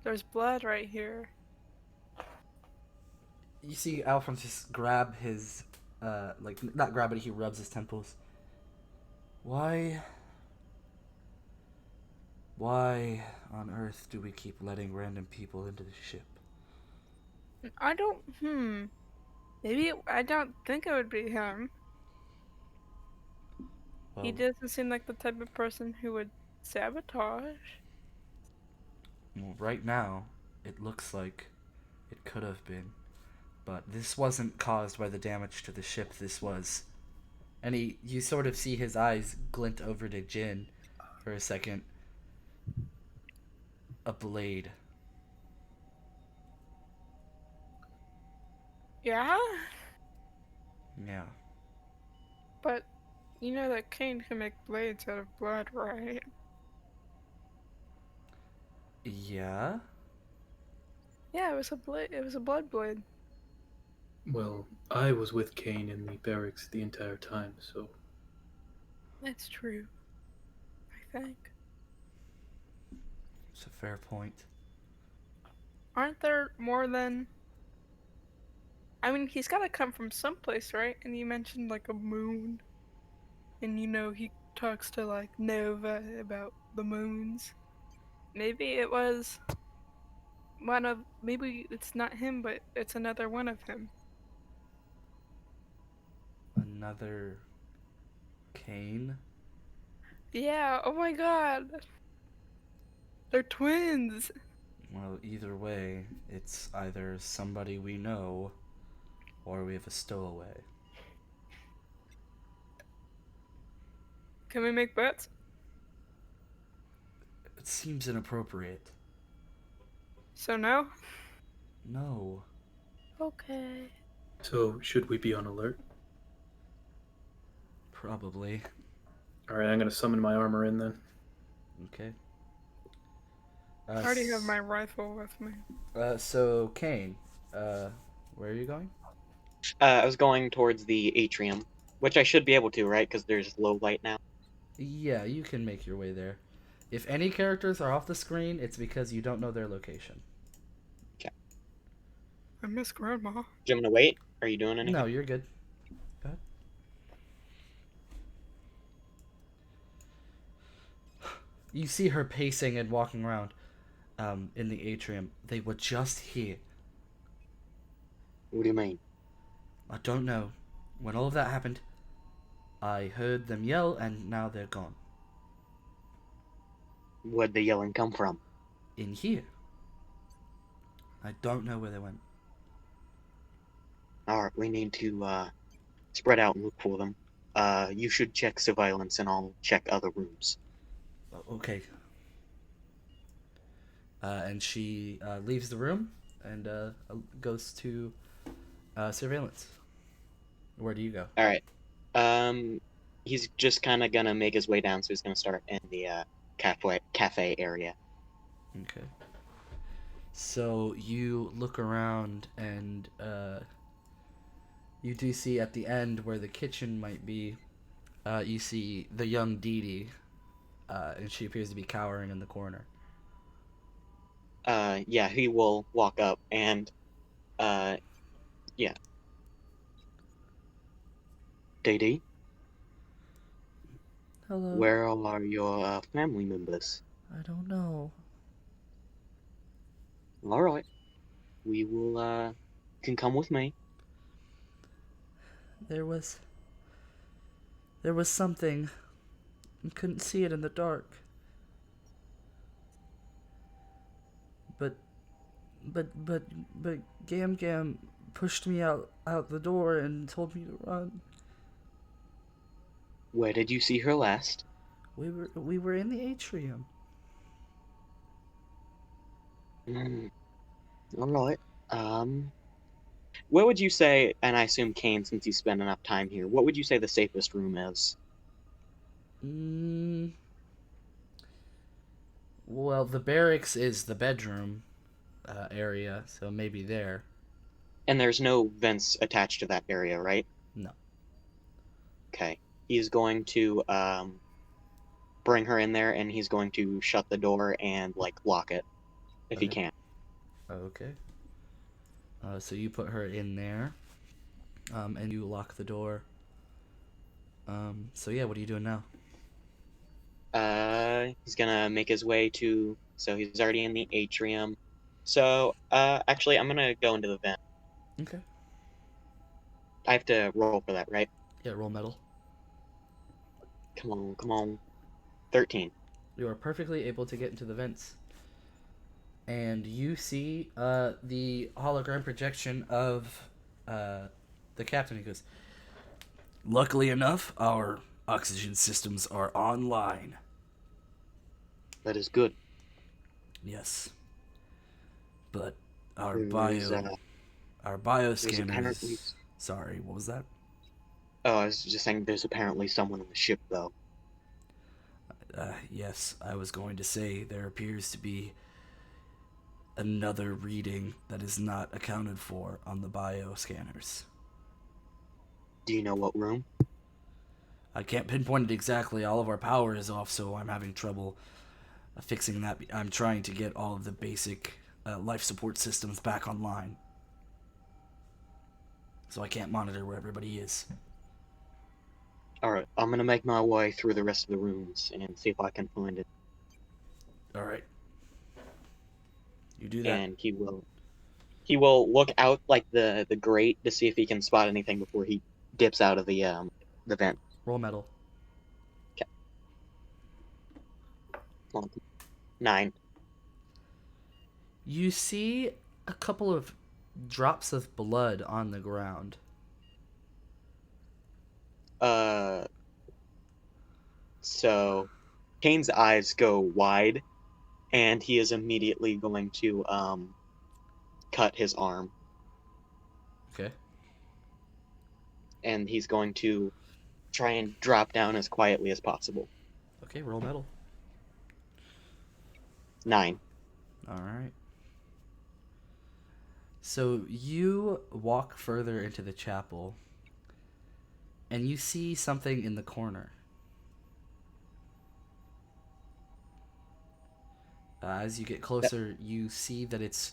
There's blood right here. You see Alphonse just grab his, like, not grab it, he rubs his temples. Why on earth do we keep letting random people into the ship? I don't. I don't think it would be him. He Well, doesn't seem like the type of person who would sabotage. right now, it looks like it could have been. But this wasn't caused by the damage to the ship, this was. And you sort of see his eyes glint over to Jin for a second. A blade. Yeah? Yeah. But you know that Kane can make blades out of blood, right? Yeah? Yeah, it was a blade. It was a blood blade. Well, I was with Kane in the barracks the entire time, so That's true. I think. It's a fair point. Aren't there more than? I mean, he's got to come from someplace, right? And you mentioned like a moon, and you know he talks to like Nova about the moons. Maybe it was one of. Maybe it's not him, but it's another one of him. Another Kane? Yeah. Oh my God. They're twins. Well, either way, it's either somebody we know or we have a stowaway. Can we make bets? It seems inappropriate. So no. No. Okay. so should we be on alert? Probably. All right, I'm gonna summon my armor in then. Okay. I already have my rifle with me. So, Kane, where are you going? I was going towards the atrium, which I should be able to, right? Because there's low light now. Yeah, you can make your way there. If any characters are off the screen, it's because you don't know their location. I miss Grandma. Do you want me to wait? Are you doing anything? No, you're good. Go ahead. You see her pacing and walking around in the atrium. They were just here. What do you mean? I don't know. When all of that happened, I heard them yell, and now they're gone. Where'd the yelling come from? In here. I don't know where they went. Alright, we need to spread out and look for them. You should check surveillance and I'll check other rooms. Okay. And she leaves the room and goes to surveillance. Where do you go? Alright. He's just kind of gonna make his way down, so he's gonna start in the cafe area. Okay. So you look around and you do see at the end where the kitchen might be, you see the young Dee Dee, and she appears to be cowering in the corner. Yeah, he will walk up and, yeah. Dee Dee, Hello. where are your family members? I don't know. Alright. We will, can come with me. There was something. I couldn't see it in the dark. But Gam Gam pushed me out the door and told me to run. Where did you see her last? We were in the atrium. Alright. What would you say, and I assume Kane, since you spent enough time here, what would you say the safest room is? Well, the barracks is the bedroom area, so maybe there. And there's no vents attached to that area, right? No. Okay. He's going to, bring her in there, and he's going to shut the door and like lock it if he Okay. can. Okay. So you put her in there, and you lock the door. So yeah, what are you doing now? He's gonna make his way to. So he's already in the atrium. So actually, I'm gonna go into the vent. Okay. I have to roll for that, right? Yeah, roll metal. Come on, come on. 13. You are perfectly able to get into the vents. And you see the hologram projection of the captain. He goes, "Luckily enough, our oxygen systems are online." That is good. Yes. But our There's apparently. bioscanners. Sorry, what was that? Oh, I was just saying. There's apparently someone on the ship, though. Yes, I was going to say there appears to be another reading that is not accounted for on the bioscanners. Do you know what room? I can't pinpoint it exactly. All of our power is off, so I'm having trouble fixing that. I'm trying to get all of the basic life support systems back online, so I can't monitor where everybody is. All right, I'm gonna make my way through the rest of the rooms and see if I can find it. All right, you do that. And he will look out like the grate to see if he can spot anything before he dips out of the vent. Roll metal. Come on. 9. You see a couple of drops of blood on the ground. So Kane's eyes go wide, and he is immediately going to cut his arm, Okay. and he's going to try and drop down as quietly as possible. Okay, roll metal. 9. All right. So you walk further into the chapel, and you see something in the corner. As you get closer, you see that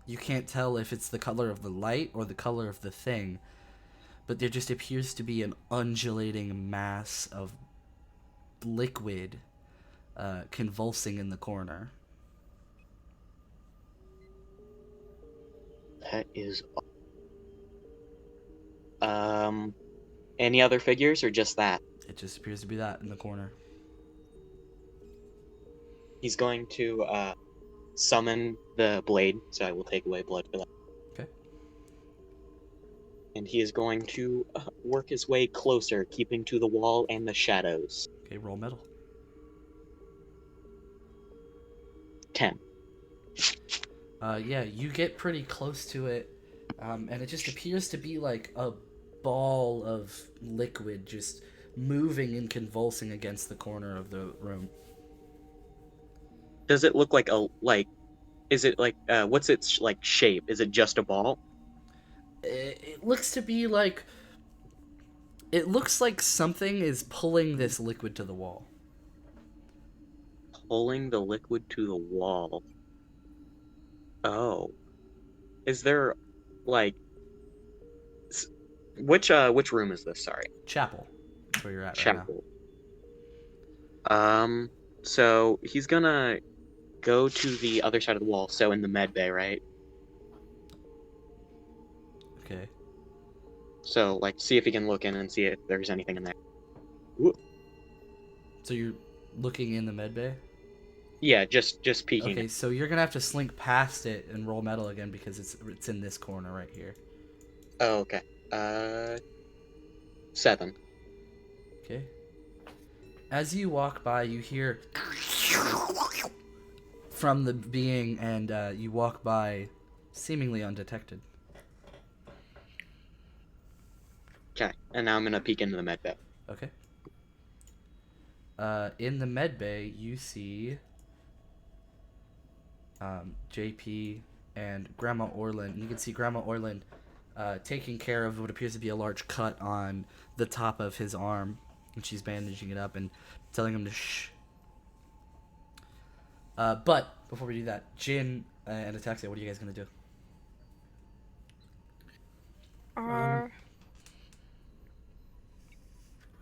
you can't tell if it's the color of the light or the color of the thing, but there just appears to be an undulating mass of liquid convulsing in the corner. That is. Any other figures or just that? It just appears to be that in the corner. He's going to summon the blade, so I will take away blood for that. Okay. And he is going to work his way closer, keeping to the wall and the shadows. Okay, roll metal. 10. Yeah, you get pretty close to it, and it just appears to be like a ball of liquid just moving and convulsing against the corner of the room. Does it look like is it like, what's its like shape? Is it just a ball? It looks to be like, it looks like something is pulling this liquid to the wall. Pulling the liquid to the wall. Oh. Is there, like, which room is this? Sorry. Chapel. That's where you're at Chapel. So he's gonna go to the other side of the wall, so in the med bay, right? right now. Okay. So, like, see if he can look in and see if there's anything in there. Ooh. So you're looking in the med bay? Yeah, just peeking. Okay, so you're gonna have to slink past it and roll metal again because it's in this corner right here. Oh, okay. 7. Okay. As you walk by, you hear from the being, and you walk by seemingly undetected. Okay, and now I'm gonna peek into the med bay. Okay. In the med bay, you see JP and Grandma Orlin. You can see Grandma Orlin taking care of what appears to be a large cut on the top of his arm, and she's bandaging it up and telling him to shh. But before we do that, Jin and Ataxia, what are you guys gonna do?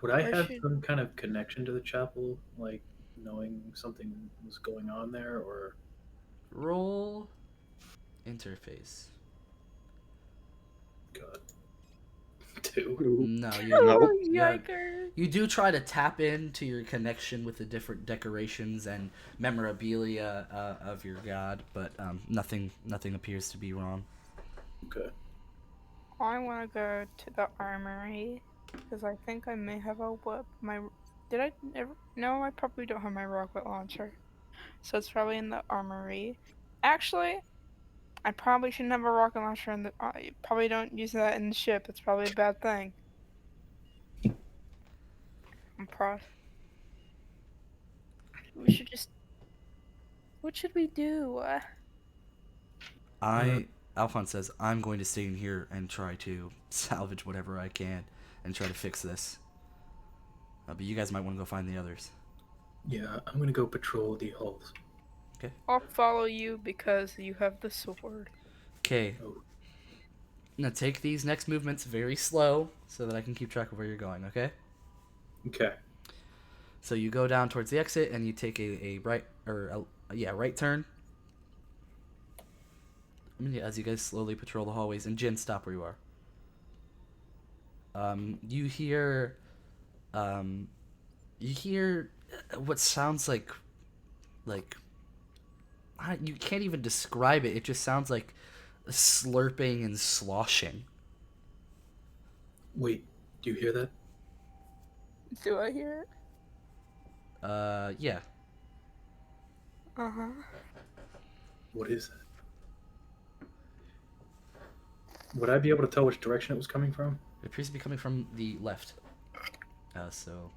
Would I Where have should some kind of connection to the chapel, like knowing something was going on there, or Roll interface. God, two? Ooh. No, Nope. Yikers. you do try to tap into your connection with the different decorations and memorabilia of your god, but nothing appears to be wrong. Okay. I want to go to the armory because I think I may have a whip. Did I ever? No, I probably don't have my rocket launcher, so it's probably in the armory. Actually, I probably shouldn't have a rocket launcher in the. I probably don't use that in the ship. It's probably a bad thing. I'm pro. We should just. What should we do? Alphonse says, I'm going to stay in here and try to salvage whatever I can and try to fix this. But you guys might want to go find the others. Yeah, I'm gonna go patrol the halls. I'll follow you because you have the sword. Okay. Oh. Now take these next movements very slow so that I can keep track of where you're going, okay? Okay. So you go down towards the exit and you take a right, or right turn. As you guys slowly patrol the hallways, and Jin, stop where you are. You hear what sounds like you can't even describe it. It just sounds like slurping and sloshing. Wait, do you hear that? Do I hear it? Yeah. Uh-huh. What is that? Would I be able to tell which direction it was coming from? It appears to be coming from the left. So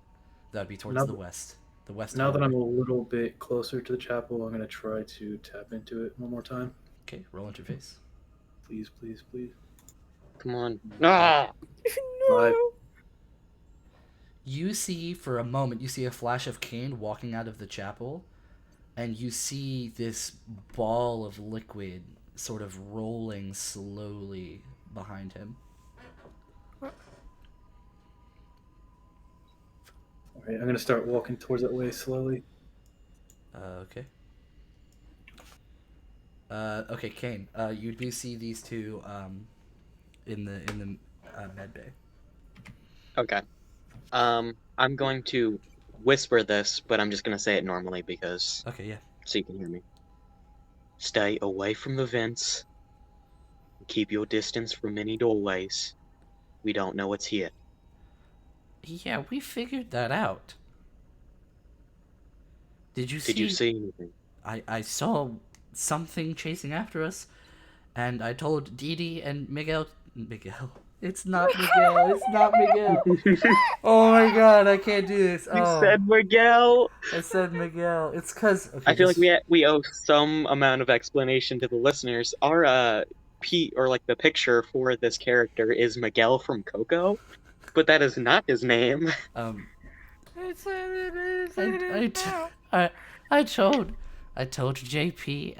that would be towards Now the that- west. The west. Now that I'm hallway. a little bit closer to the chapel, I'm gonna try to tap into it one more time. Okay, roll interface. Please, please, please. Come on. Ah! No. You see, for a moment, you see a flash of Cain walking out of the chapel, and you see this ball of liquid sort of rolling slowly behind him. Alright, I'm gonna start walking towards that way slowly. Okay. Okay, Cain. You do see these two in the med bay. Okay. I'm going to whisper this, but I'm just gonna say it normally because Okay, yeah. so you can hear me. Stay away from the vents. Keep your distance from any doorways. We don't know what's here. Yeah, we figured that out. Did you see? Did you see anything? I saw something chasing after us, and I told Didi and Miguel. It's not Miguel. It's not Miguel. Oh my god, I can't do this. You Oh, said Miguel. I said Miguel. It's cause okay, I feel like we owe some amount of explanation to the listeners. Our or like the picture for this character is Miguel from Coco, but that is not his name. I told JP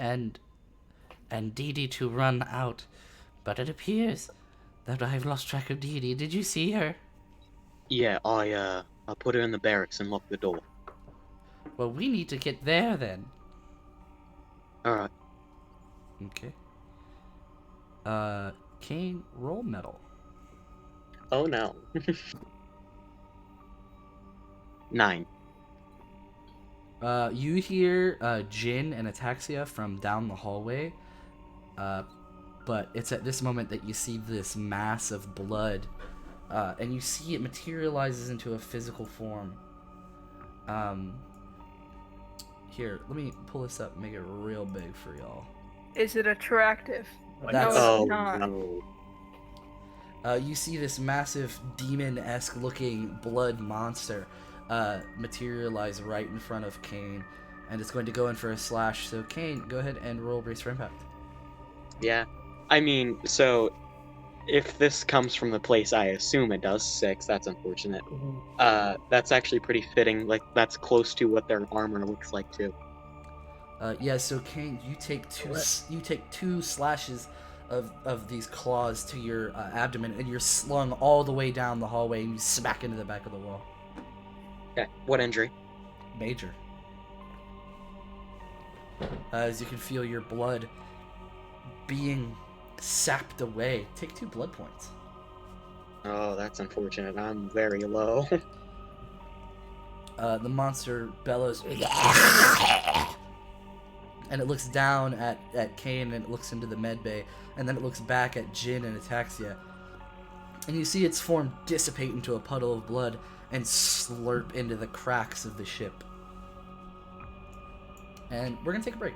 and Didi to run out, but it appears that I've lost track of Didi. Did you see her? Yeah, I put her in the barracks and locked the door. Well, we need to get there then. All right. Okay. Cain, roll metal. Oh no. 9. You hear Jin and Ataxia from down the hallway, but it's at this moment that you see this mass of blood, and you see it materializes into a physical form. Here, let me pull this up and make it real big for y'all. Is it attractive? That's- No, Oh it's not. no. You see this massive demon-esque looking blood monster materialize right in front of Cain, and it's going to go in for a slash. So Cain, go ahead and roll brace for impact. Yeah. I mean, so if this comes from the place I assume it does, 6, that's unfortunate. That's actually pretty fitting. Like, that's close to what their armor looks like, too. Yeah. So Kane, you take two slashes of these claws to your abdomen, and you're slung all the way down the hallway, and you smack into the back of the wall. Okay. What injury? Major. As you can feel your blood being sapped away. Take 2 blood points. Oh, that's unfortunate. I'm very low. The monster bellows, and it looks down at Kane, and it looks into the med bay, and then it looks back at Jin and Ataxia. And you see its form dissipate into a puddle of blood and slurp into the cracks of the ship. And we're going to take a break.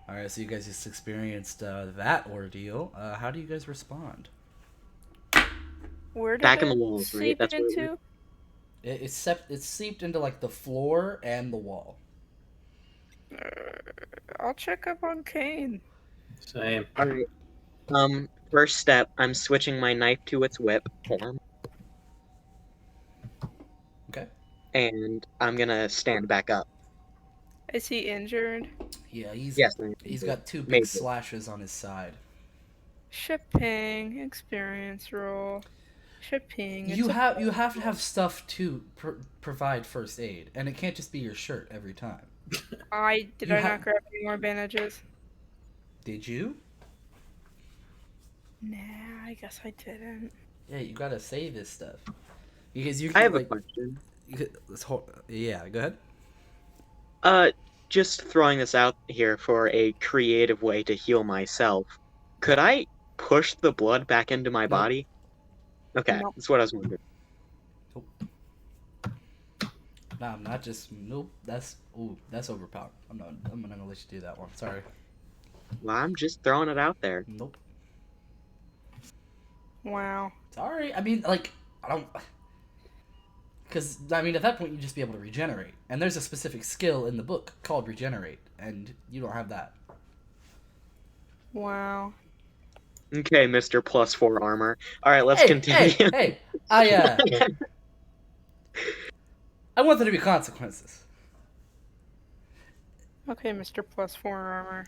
Alright, so you guys just experienced that ordeal. How do you guys respond? Where did Back in it the walls, right? seep That's where into? It's seeped into like the floor and the wall. I'll check up on Kane. Same. All right. First step, I'm switching my knife to its whip form, Okay. and I'm gonna stand back up. Is he injured? Yeah, he's Yes, got 2 big Major. slashes on his side. Shipping experience roll. Shipping. You have to have stuff to provide first aid, and it can't just be your shirt every time. Did you I ha- not grab any more bandages? Did you? Nah, I guess I didn't. Yeah, you gotta say this stuff because you I can have a like. question. Yeah, go ahead. Just throwing this out here for a creative way to heal myself. Could I push the blood back into my Nope. body? Okay, Nope. that's what I was wondering. Nope. Nah, I'm not just nope. That's overpowered. I'm not gonna let you do that one. Sorry. Well, I'm just throwing it out there. Nope. Wow. Sorry. I mean, like, I don't. Because, I mean, at that point, you'd just be able to regenerate. And there's a specific skill in the book called regenerate, and you don't have that. Wow. Okay, Mr. +4 armor. All right, let's Hey, continue. hey, I want there to be consequences. Okay, Mr. +4 armor.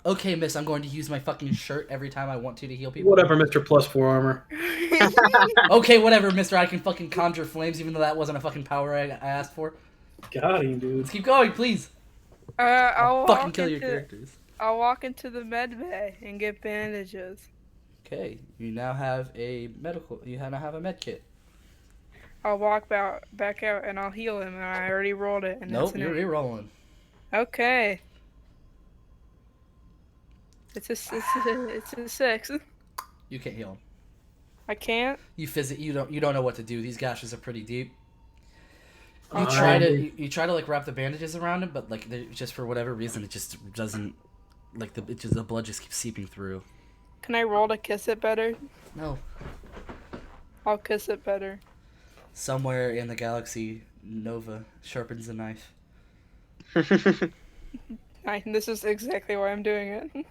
Okay, miss, I'm going to use my fucking shirt every time I want to heal people. Whatever, Mr. +4 armor. Okay, whatever, mister, I can fucking conjure flames, even though that wasn't a fucking power I asked for. Got him, dude. Let's keep going, please. I'll Fucking kill your characters. I'll walk into the med bay and get bandages. Okay, you now have a now have a med kit. I'll walk back out and I'll heal him. And I already rolled it. And Nope, it's you're rerolling. Okay. It's a 6. You can't heal him. I can't. You don't know what to do. These gashes are pretty deep. You I- try to like wrap the bandages around him, but like just for whatever reason it just doesn't like the blood just keeps seeping through. Can I roll to kiss it better? No. I'll kiss it better. Somewhere in the galaxy, Nova sharpens a knife. This is exactly why I'm doing it.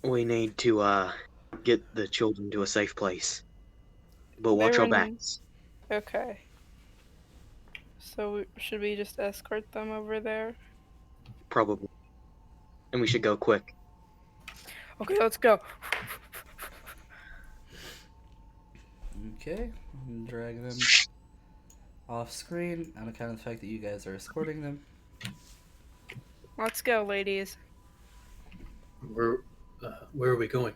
We need to get the children to a safe place. But watch They're our in- backs. Okay. So should we just escort them over there? Probably. And we should go quick. Okay, let's go. Okay, I'm dragging them off screen on account of the fact that you guys are escorting them. Let's go, ladies. Where are we going?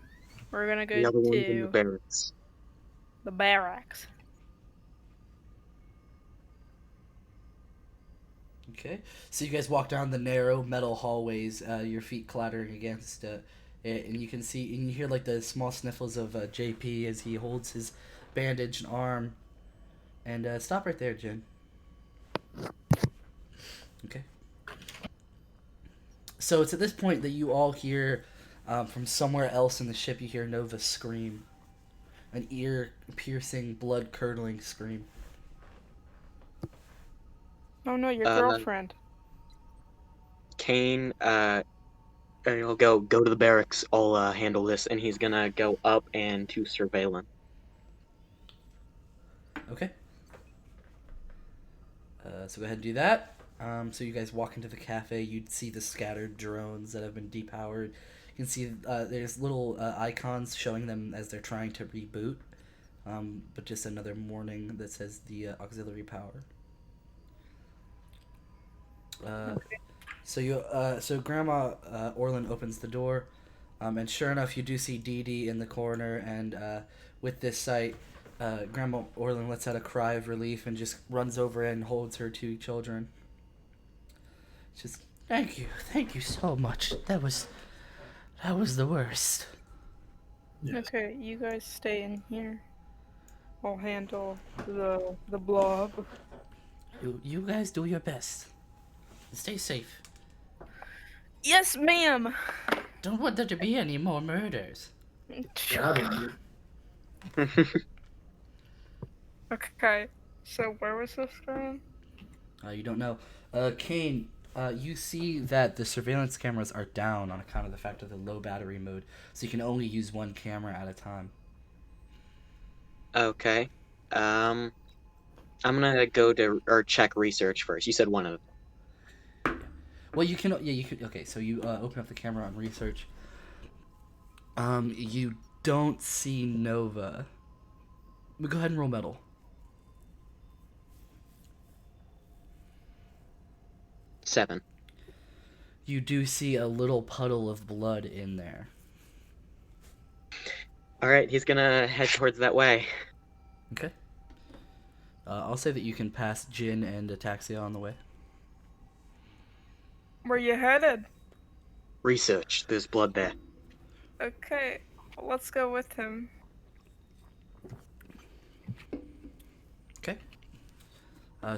We're gonna The go other one's in the to barracks. the barracks. Okay, so you guys walk down the narrow metal hallways, your feet clattering against it, and you can see and you hear like the small sniffles of JP as he holds his bandaged arm. And stop right there, Jen. Okay. So it's at this point that you all hear from somewhere else in the ship. You hear Nova scream, an ear-piercing, blood-curdling scream. Oh no, your Uh, girlfriend. Kane, he'll go to the barracks. I'll handle this, and he's gonna go up and to surveillance. Okay. So go ahead and do that. So you guys walk into the cafe. You'd see the scattered drones that have been depowered. You can see there's little icons showing them as they're trying to reboot. But just another warning that says the auxiliary power. So Grandma Orlin opens the door, and sure enough, you do see Dee Dee in the corner. And with this sight, Grandma Orlin lets out a cry of relief and just runs over and holds her two children. Just thank you so much. That was the worst. Yes. Okay, you guys stay in here. I'll handle the blob. You guys do your best. Stay safe. Yes, ma'am. Don't want there to be any more murders. Yeah, Okay, so where was this from? You don't know. Kane, you see that the surveillance cameras are down on account of the fact of the low battery mode, so you can only use one camera at a time. Okay. I'm gonna go to or check research first. You said one of them. Well, you can. Yeah, you could. Okay, so you open up the camera on research. You don't see Nova. But go ahead and roll metal. 7. You do see a little puddle of blood in there. All right, he's gonna head towards that way. Okay. I'll say that you can pass Jin and Ataxia on the way. Where you headed? Research. There's blood there. Okay, let's go with him. Okay.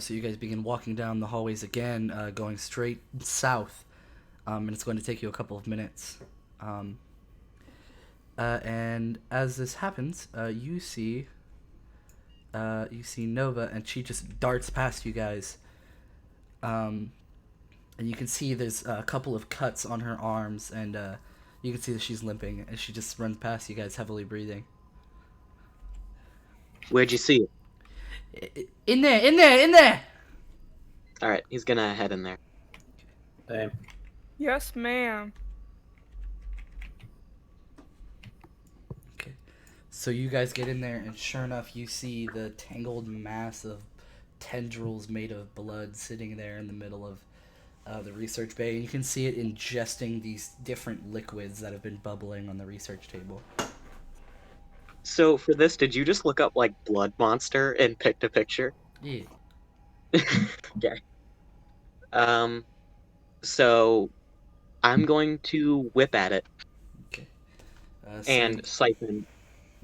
So you guys begin walking down the hallways again, going straight south, and it's going to take you a couple of minutes. And as this happens, you see Nova, and she just darts past you guys. And you can see there's a couple of cuts on her arms, and you can see that she's limping, and she just runs past you guys, heavily breathing. Where'd you see it? In there! All right, he's gonna head in there. Same. Yes, ma'am. Okay. So you guys get in there, and sure enough, you see the tangled mass of tendrils made of blood sitting there in the middle of the research bay, and you can see it ingesting these different liquids that have been bubbling on the research table. So for this, did you just look up like blood monster and picked a picture? Yeah. Okay. So I'm going to whip at it Okay. and siphon.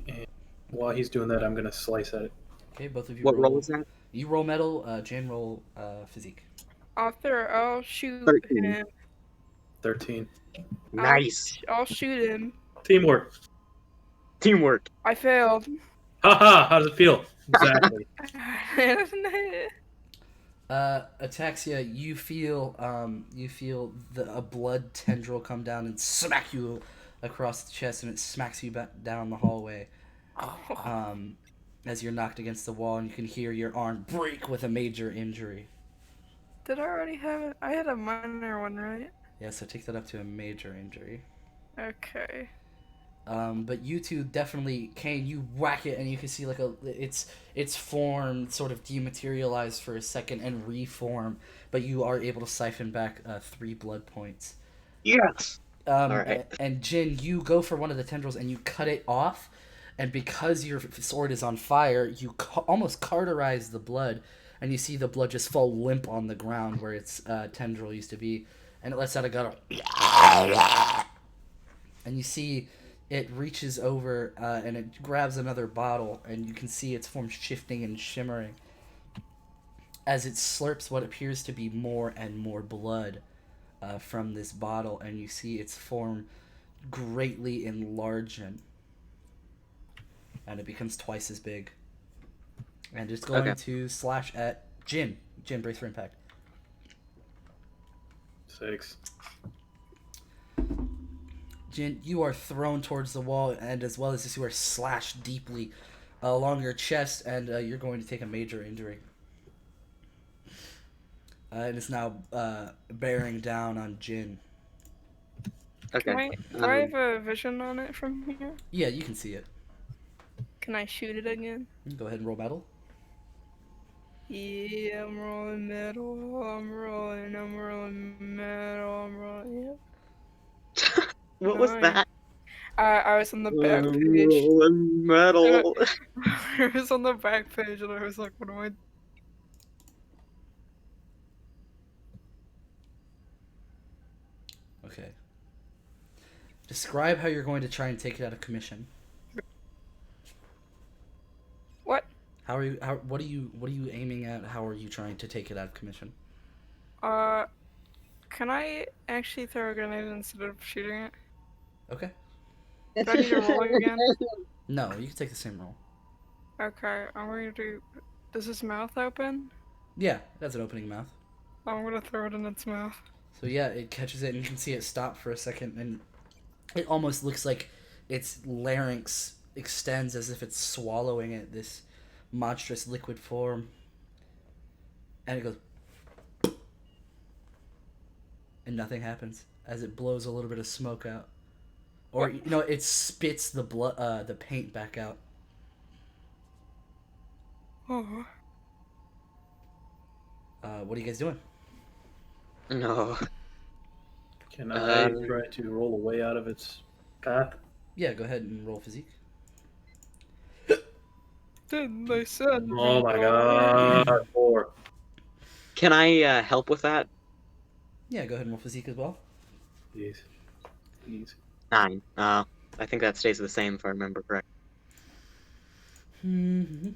And while he's doing that, I'm gonna slice at it. Okay, both of you What roll. roll is that? You roll metal, Jan roll physique. I'll shoot 13. him. 13. Nice. I'll shoot him. Teamwork. Teamwork. I failed. Haha, how does it feel? Exactly. Ataxia, you feel a blood tendril come down and smack you across the chest, and it smacks you back down the hallway. As you're knocked against the wall, and you can hear your arm break with a major injury. Did I already have it? I had a minor one, right? Yeah, so take that up to a major injury. Okay. But you two definitely, Kane, you whack it, and you can see like its form sort of dematerialize for a second and reform, but you are able to siphon back 3 blood points. Yes. All right. And Jin, you go for one of the tendrils and you cut it off, and because your sword is on fire, you almost cauterize the blood, and you see the blood just fall limp on the ground where its tendril used to be, and it lets out a guttural. And you see it reaches over and it grabs another bottle, and you can see its form shifting and shimmering as it slurps what appears to be more and more blood from this bottle, and you see its form greatly enlarging, and it becomes twice as big. And it's going Okay. to slash at Jin. Jin, brace for impact. 6. Jin, you are thrown towards the wall, and as well as this, you are slashed deeply along your chest, and you're going to take a major injury. It is now bearing down on Jin. Okay. Do I have a vision on it from here? Yeah, you can see it. Can I shoot it again? Go ahead and roll battle. Yeah, I'm rolling metal. I'm rolling metal. I'm rolling. Yeah. What was 9. that? I was on the back page. Metal. I was on the back page, and I was like, "What am I?" Okay. Describe how you're going to try and take it out of commission. What? How are you? What are you aiming at? How are you trying to take it out of commission? Can I actually throw a grenade instead of shooting it? Okay. Do I need to roll again? No, you can take the same roll. Okay, I'm going to do. Does his mouth open? Yeah, that's an opening mouth. I'm gonna throw it in its mouth. So yeah, it catches it, and you can see it stop for a second, and it almost looks like its larynx extends as if it's swallowing it. This monstrous liquid form, and it goes, and nothing happens as it blows a little bit of smoke out, or it spits the blood, the paint back out. Oh. What are you guys doing? No. Can I try to roll away out of its path? Yeah, go ahead and roll physique. Didn't they send me? Oh my god. 4. Can I help with that? Yeah, go ahead and roll physique as well. Please. Please. 9. I think that stays the same if I remember correct. Excuse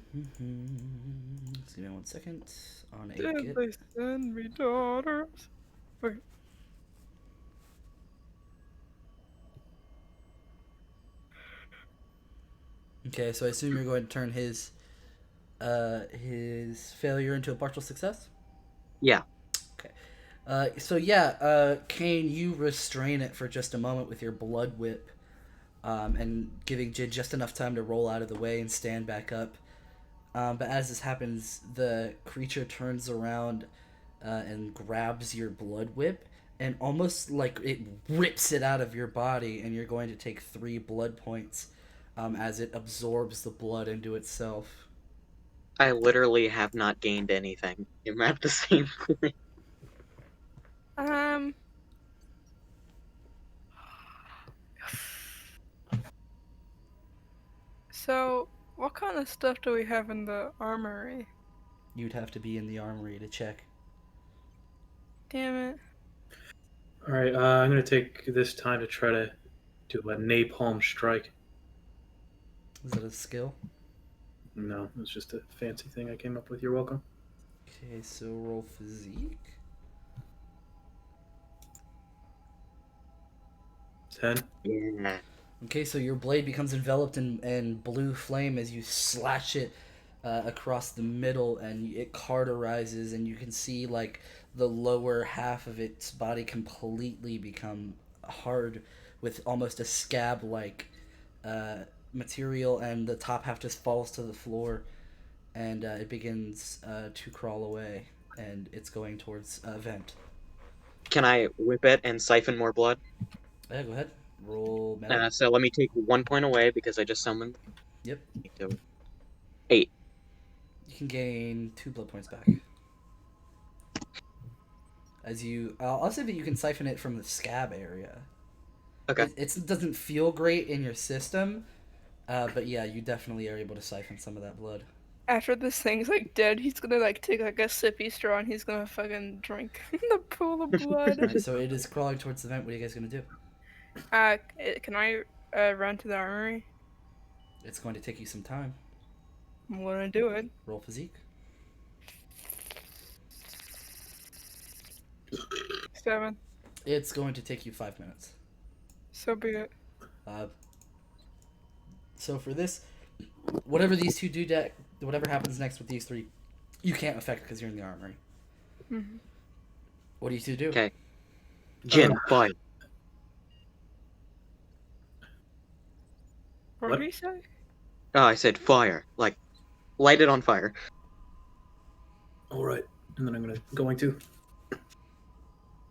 me 1 second. On a Did get. they send me daughters? Wait. Okay, so I assume you're going to turn his failure into a partial success? Yeah. Okay. Kane, you restrain it for just a moment with your blood whip, and giving Jin just enough time to roll out of the way and stand back up. But as this happens, the creature turns around and grabs your blood whip, and almost like it rips it out of your body, and you're going to take 3 blood points as it absorbs the blood into itself. I literally have not gained anything. I'm at the same point. So, what kind of stuff do we have in the armory? You'd have to be in the armory to check. Damn it. Alright, I'm going to take this time to try to do a napalm strike. Is that a skill? No, it's just a fancy thing I came up with. You're welcome. Okay, so roll physique. 10. Yeah. Okay, so your blade becomes enveloped in blue flame as you slash it across the middle, and it cauterizes, and you can see like the lower half of its body completely become hard with almost a scab-like material, and the top half just falls to the floor, and it begins to crawl away, and it's going towards vent. Can I whip it and siphon more blood? Yeah, go ahead. Roll metal. So let me take 1 point away because I just summoned. Yep. 8. You can gain 2 blood points back. As you, I'll say that you can siphon it from the scab area. Okay. It doesn't feel great in your system, but yeah, you definitely are able to siphon some of that blood. After this thing's like dead, he's gonna like take like a sippy straw and he's gonna fucking drink the pool of blood. Alright, so it is crawling towards the vent. What are you guys gonna do? Can I run to the armory? It's going to take you some time. I'm gonna do it. Roll physique. 7. It's going to take you 5 minutes. So be it. So for this, whatever these two do, whatever happens next with these three, you can't affect because you're in the armory. Mm-hmm. What do you two do? Okay. Jin, fire. What What? did he say? Oh, I said fire. Like, light it on fire. All right, and then I'm going to,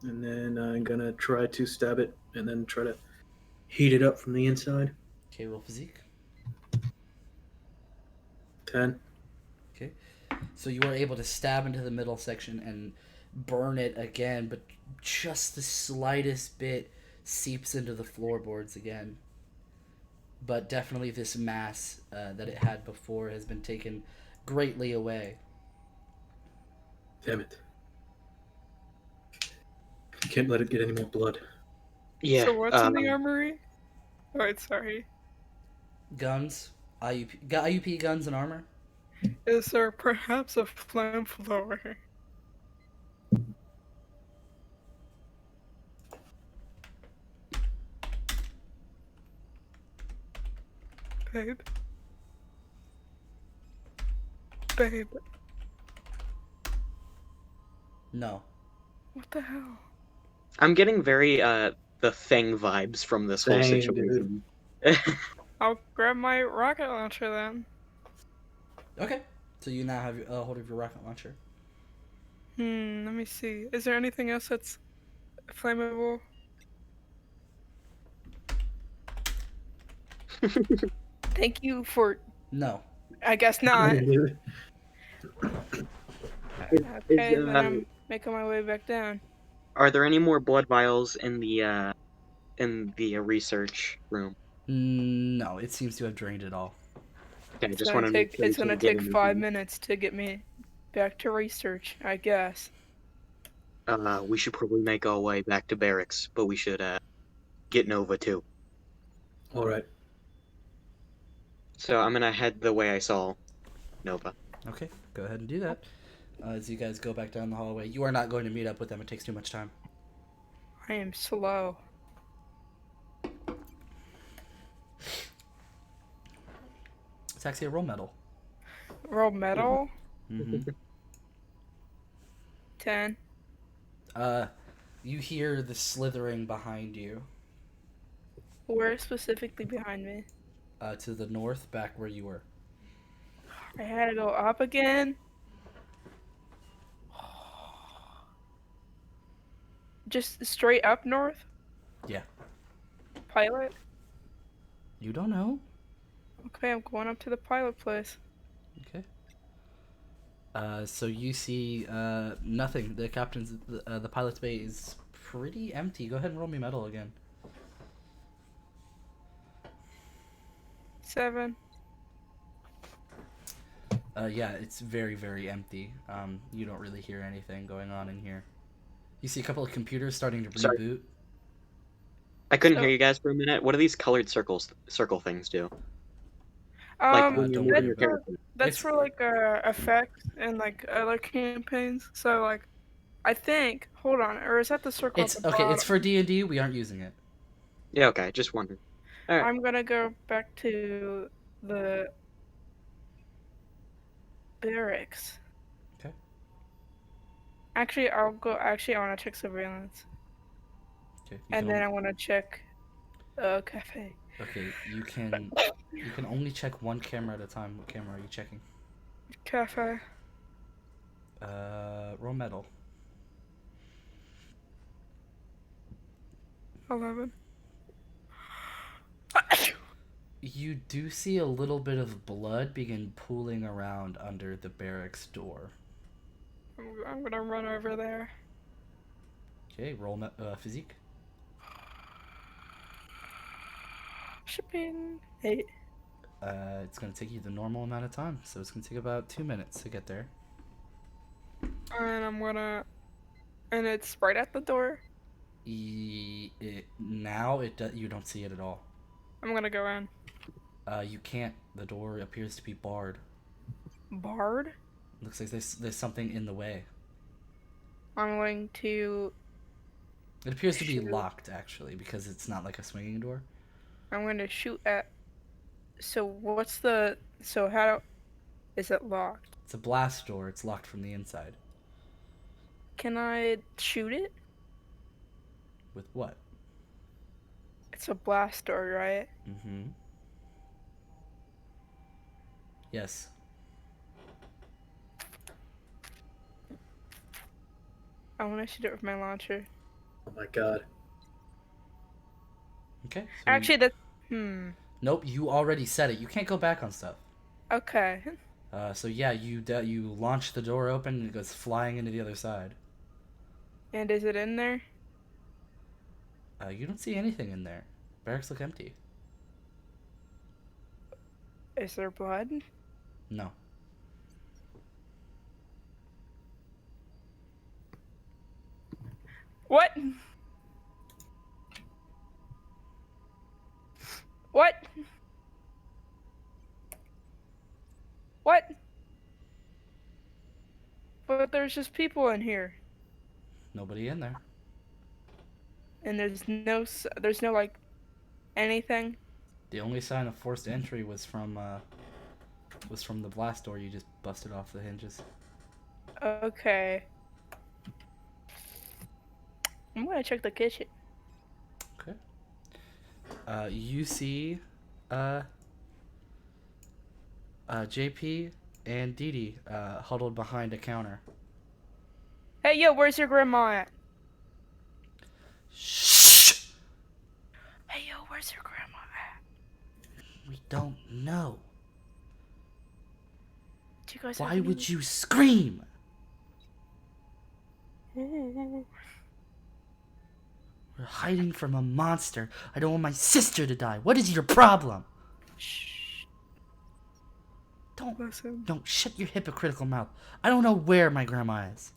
and then I'm gonna try to stab it, and then try to heat it up from the inside. Okay, roll physique. 10. Okay. So you are able to stab into the middle section and burn it again, but just the slightest bit seeps into the floorboards again. But definitely this mass that it had before has been taken greatly away. Damn it! You can't let it get any more blood. Yeah. So what's in the armory? Oh, wait, sorry. Guns, IUP guns and armor. Is there perhaps a flamethrower? Babe? Babe, No. what the hell? I'm getting very the Thing vibes from this whole Same, situation. I'll grab my rocket launcher then. Okay. So you now have hold of your rocket launcher. Let me see. Is there anything else that's flammable? Thank you for. No. I guess not. Is, Okay, then I'm making my way back down. are there any more blood vials in the research room? No, it seems to have drained it all. Okay, It's just gonna want to make take. sure you It's gonna can't get take 5 anything. minutes to get me back to research. I guess. We should probably make our way back to barracks, but we should get Nova too. All right. So I'm gonna head the way I saw Nova. Okay, go ahead and do that. As you guys go back down the hallway, you are not going to meet up with them. It takes too much time. I am slow. It's actually a roll medal. Roll metal. Mm-hmm. 10. You hear the slithering behind you. Where specifically behind me? To the north, back where you were. I had to go up again. Just straight up north? Yeah. Pilot? You don't know. Okay, I'm going up to the pilot place. Okay. So you see nothing. The captain's, the pilot's bay is pretty empty. Go ahead and roll me metal again. 7. Yeah, it's very, very empty. You don't really hear anything going on in here. You see a couple of computers starting to Sorry. reboot. I couldn't So- hear you guys for a minute. What do these colored circle things do? Um, Like when you're don't moving worry your about it. character. that's It's- for like effects and like other campaigns. So like, I think. Hold on, or is that the circle? It's at the okay. It's bottom? for D&D. We aren't using it. Yeah, okay, just wondered. Alright. I'm gonna go back to the barracks. Okay. Actually, I'll go. Actually, I want to check surveillance, Okay. You and can then I want to check cafe. Okay. You can only check one camera at a time. What camera are you checking? Cafe. Roll metal. 11. You do see a little bit of blood begin pooling around under the barracks door. I'm gonna run over there. Okay. Roll physique. Shipping 8. It's gonna take you the normal amount of time, so it's gonna take about 2 minutes to get there. And I'm gonna. And it's right at the door. You don't see it at all. I'm gonna go in. You can't. The door appears to be barred. Barred? Looks like there's something in the way. I'm going to. It appears to be Shoot. locked, actually, because it's not like a swinging door. I'm going to shoot at. So what's the. So how. Is it locked? It's a blast door. It's locked from the inside. Can I shoot it? With what? It's a blast door, right? Mm-hmm. Yes. I want to shoot it with my launcher. Oh my god. Okay. So Actually, that's. Nope. You already said it. You can't go back on stuff. Okay. So yeah, you launch the door open and it goes flying into the other side. And is it in there? You don't see anything in there. Barracks look empty. Is there blood? No. What? What? What? But there's just people in here. Nobody in there. And there's no like anything. The only sign of forced entry was from the blast door you just busted off the hinges. Okay. I'm gonna check the kitchen. Okay. You see, JP and Dee Dee, huddled behind a counter. Hey, yo, where's your grandma at? Shh! Hey, yo, where's your grandma at? We don't know. Do you guys Why would you scream? you? We're hiding from a monster. I don't want my sister to die. What is your problem? Shh. Don't Listen. shut your hypocritical mouth. I don't know where my grandma is.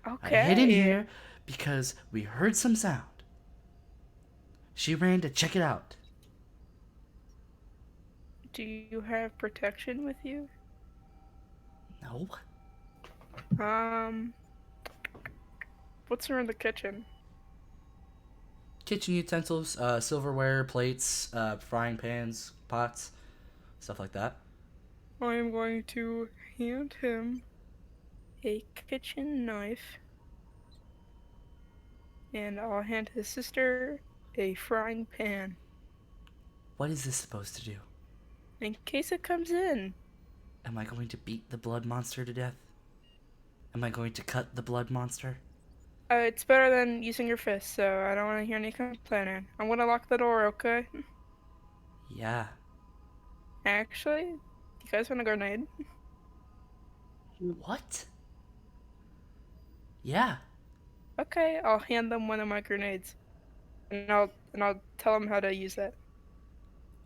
Okay. I hid in here because we heard some sound. She ran to check it out. Do you have protection with you? No. What's around the kitchen? Kitchen utensils, silverware, plates, frying pans, pots, stuff like that. I am going to hand him a kitchen knife, and I'll hand his sister a frying pan What is this supposed to do? in case it comes in. Am I going to beat the blood monster to death? Am I going to cut the blood monster? It's better than using your fist, so I don't want to hear any complaining. I'm gonna lock the door, okay? Yeah. Actually, you guys want a grenade? What? Yeah. Okay, I'll hand them one of my grenades, and I'll tell them how to use that.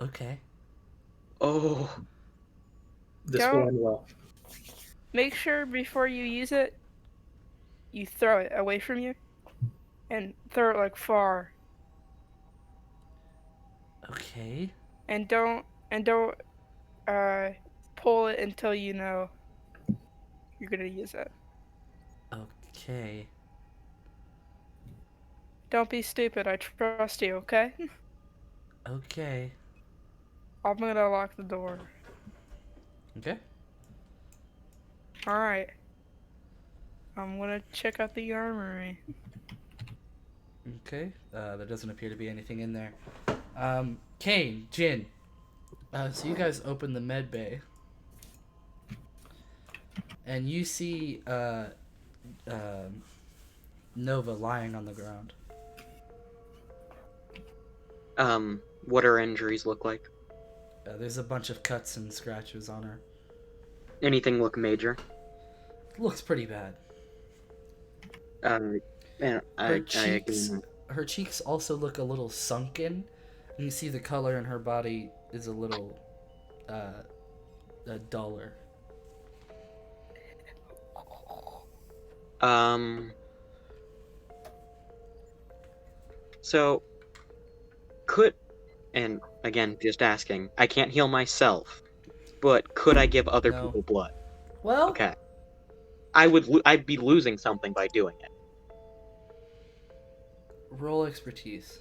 Okay. Oh, This Go. will end well. Make sure before you use it, you throw it away from you, and throw it like far, Okay. and don't pull it until you know you're gonna use it. Okay. Don't be stupid. I trust you, okay? Okay. I'm gonna lock the door. Okay. Alright. I'm gonna check out the armory. Okay. There doesn't appear to be anything in there. Kane, Jin. So you guys open the med bay. And you see Nova lying on the ground. what her injuries look like? There's a bunch of cuts and scratches on her. Anything look major? Looks pretty bad. And Her cheeks also look a little sunken. And you see the color in her body is a little duller. So could, and again, just asking, I can't heal myself, but could I give other No. people blood? Well, Okay. I'd be losing something by doing it. roll expertise.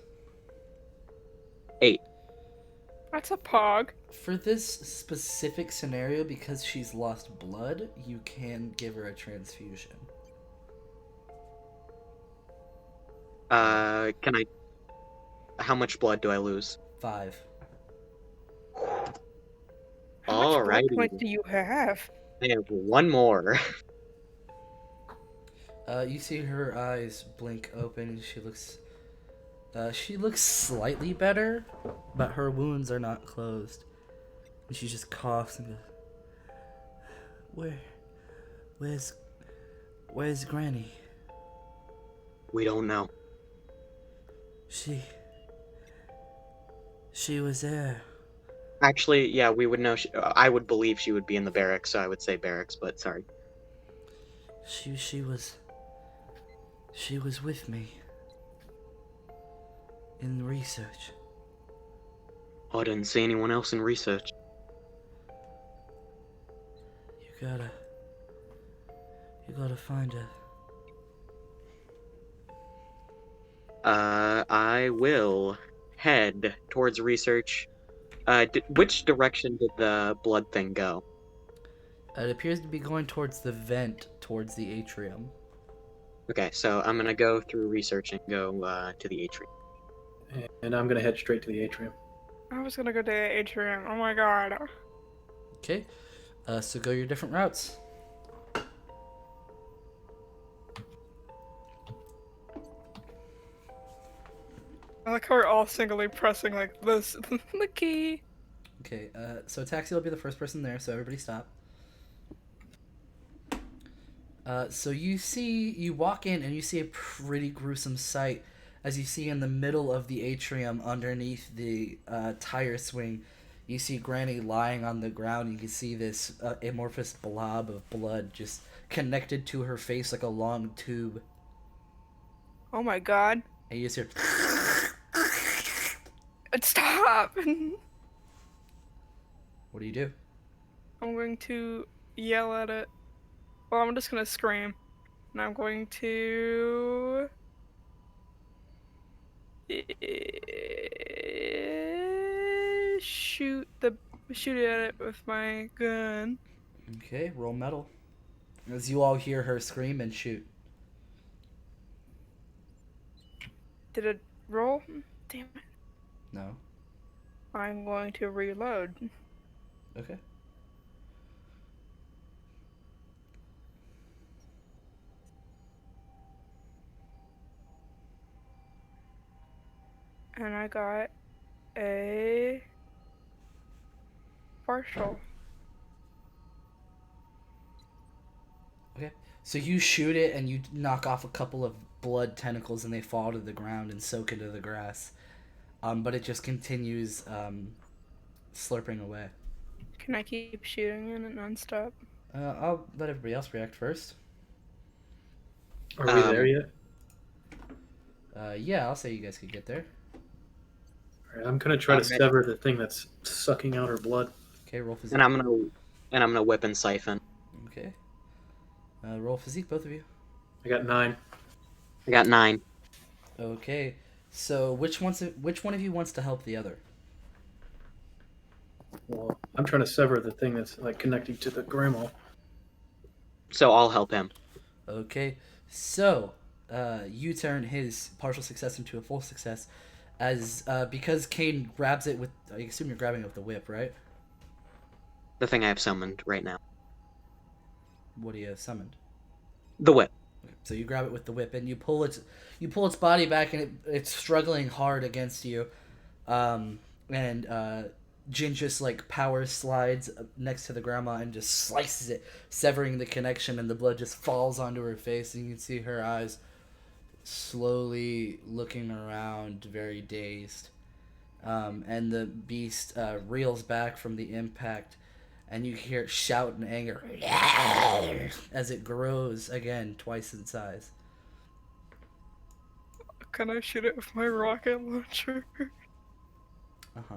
8. That's a pog. For this specific scenario, because she's lost blood, you can give her a transfusion. Can I? How much blood do I lose? 5. How much blood Alrighty. points do you have? I have one more. You see her eyes blink open, and she looks slightly better, but her wounds are not closed. And she just coughs and goes, where's Granny? We don't know. She was there. Actually, yeah, we would know. I would believe she would be in the barracks, so I would say barracks. But sorry. She was with me in research. I didn't see anyone else in research. You gotta find her. I will head towards research. Which direction did the blood thing go? It appears to be going towards the vent, towards the atrium. Okay, so I'm gonna go through research and go to the atrium. And I'm gonna head straight to the atrium. I was gonna go to the atrium. Oh my god. Okay, so go your different routes. I like how we're all singly pressing like this. The key. Okay, so Taxi will be the first person there, so everybody stop. So you walk in and you see a pretty gruesome sight as you see in the middle of the atrium underneath the tire swing. You see Granny lying on the ground. You can see this amorphous blob of blood just connected to her face like a long tube. Oh my god. And you just hear... Stop! What do you do? I'm going to yell at it. Well, I'm just gonna scream. And I'm going to... shoot it at it with my gun. Okay, roll metal. As you all hear her scream and shoot. Did it roll? Damn it. No. I'm going to reload. Okay. And I got a partial. Okay. So you shoot it and you knock off a couple of blood tentacles and they fall to the ground and soak into the grass. But it just continues slurping away. Can I keep shooting it nonstop? I'll let everybody else react first. Are we there yet? Yeah, I'll say you guys could get there. Alright, I'm gonna try to Okay. sever the thing that's sucking out her blood. Okay, roll physique. And I'm gonna whip and siphon. Okay. Roll physique, both of you. I got 9. I got 9. Okay. So which one of you wants to help the other? Well, I'm trying to sever the thing that's like connecting to the grandma. So I'll help him. Okay. So you turn his partial success into a full success, as because Kane grabs it with. I assume you're grabbing it with the whip, right? The thing I have summoned right now. What do you have summoned? The whip. So you grab it with the whip and you pull its body back and it's struggling hard against you, and Jin just like power slides next to the grandma and just slices it, severing the connection, and the blood just falls onto her face and you can see her eyes slowly looking around, very dazed. And the beast reels back from the impact, and you hear it shout in anger as it grows again twice in size. Can I shoot it with my rocket launcher? Uh huh.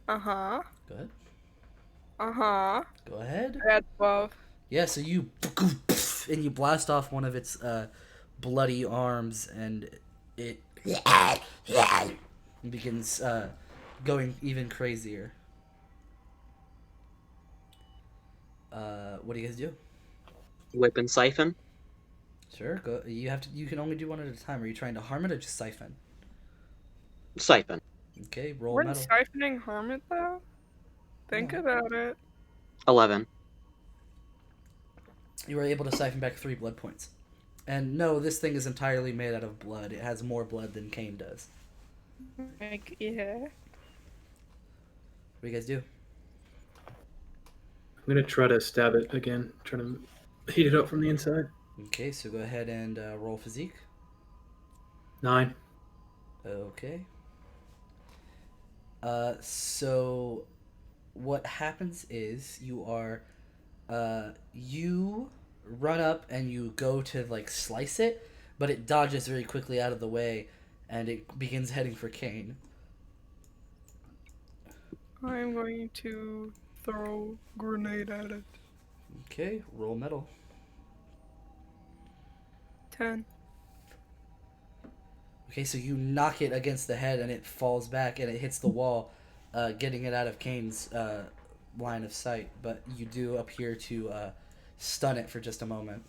Uh-huh. Good. Uh-huh. Go ahead. I had 12. Yeah, so you and you blast off one of its bloody arms, and it begins going even crazier. What do you guys do? Whip and siphon. Sure, go. You have to. You can only do one at a time. Are you trying to harm it or just siphon? Siphon. Okay, roll Wouldn't metal. siphoning harm it, though? Think No. about it. 11. You were able to siphon back 3 blood points. And no, this thing is entirely made out of blood. It has more blood than Kane does. Like, yeah. What do you guys do? I'm gonna try to stab it again, try to heat it up from the inside. Okay, so go ahead and roll physique. 9. Okay. So what happens is you run up and you go to like slice it, but it dodges very quickly out of the way, and it begins heading for Kane. I'm going to throw grenade at it. Okay, roll metal. 10. Okay, so you knock it against the head and it falls back and it hits the wall, getting it out of Kane's line of sight. But you do appear to stun it for just a moment.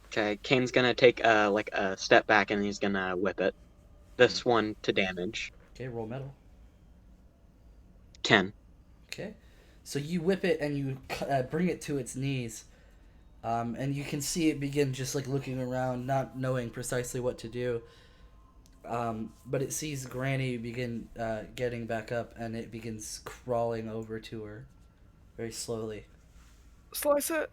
Okay, Kane's gonna take like a step back and he's gonna whip it. This one to damage. Okay, roll metal. 10. Okay, so you whip it and you bring it to its knees, and you can see it begin just like looking around, not knowing precisely what to do. But it sees Granny begin getting back up, and it begins crawling over to her very slowly. Slice it.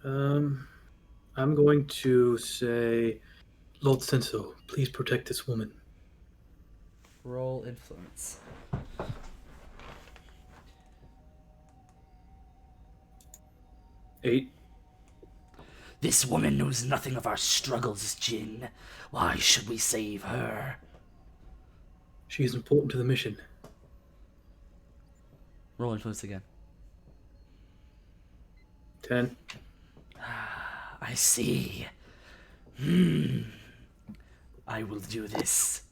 I'm going to say, Lord Senso, please protect this woman. Roll influence. 8. This woman knows nothing of our struggles, Jin. Why should we save her? She is important to the mission. Roll influence again. 10. I see. I will do this.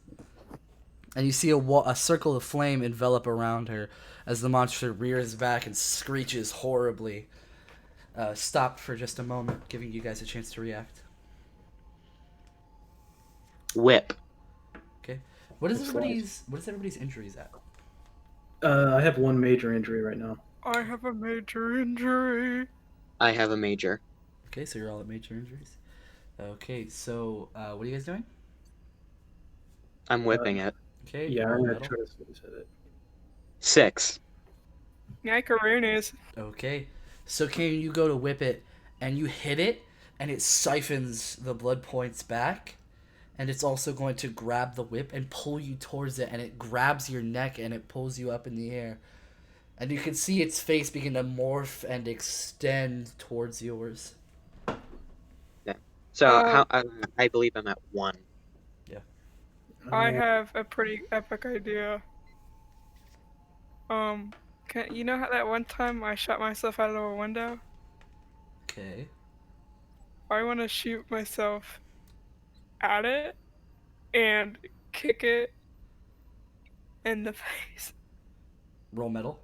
And you see a circle of flame envelop around her as the monster rears back and screeches horribly. Stopped for just a moment, giving you guys a chance to react. Whip. Okay. What is everybody's injuries at? I have 1 major injury right now. I have a major injury. I have a major. Okay, so you're all at major injuries. Okay, so what are you guys doing? I'm whipping it. Okay, Yeah, roll I'm gonna metal. try to slice it. 6. Yikaroonies. Okay, so Kane, you go to whip it, and you hit it, and it siphons the blood points back, and it's also going to grab the whip and pull you towards it, and it grabs your neck and it pulls you up in the air. And you can see its face begin to morph and extend towards yours. So I believe I'm at 1. I have a pretty epic idea. You know how that one time I shot myself out of a window? Okay. I want to shoot myself at it and kick it in the face. Roll metal.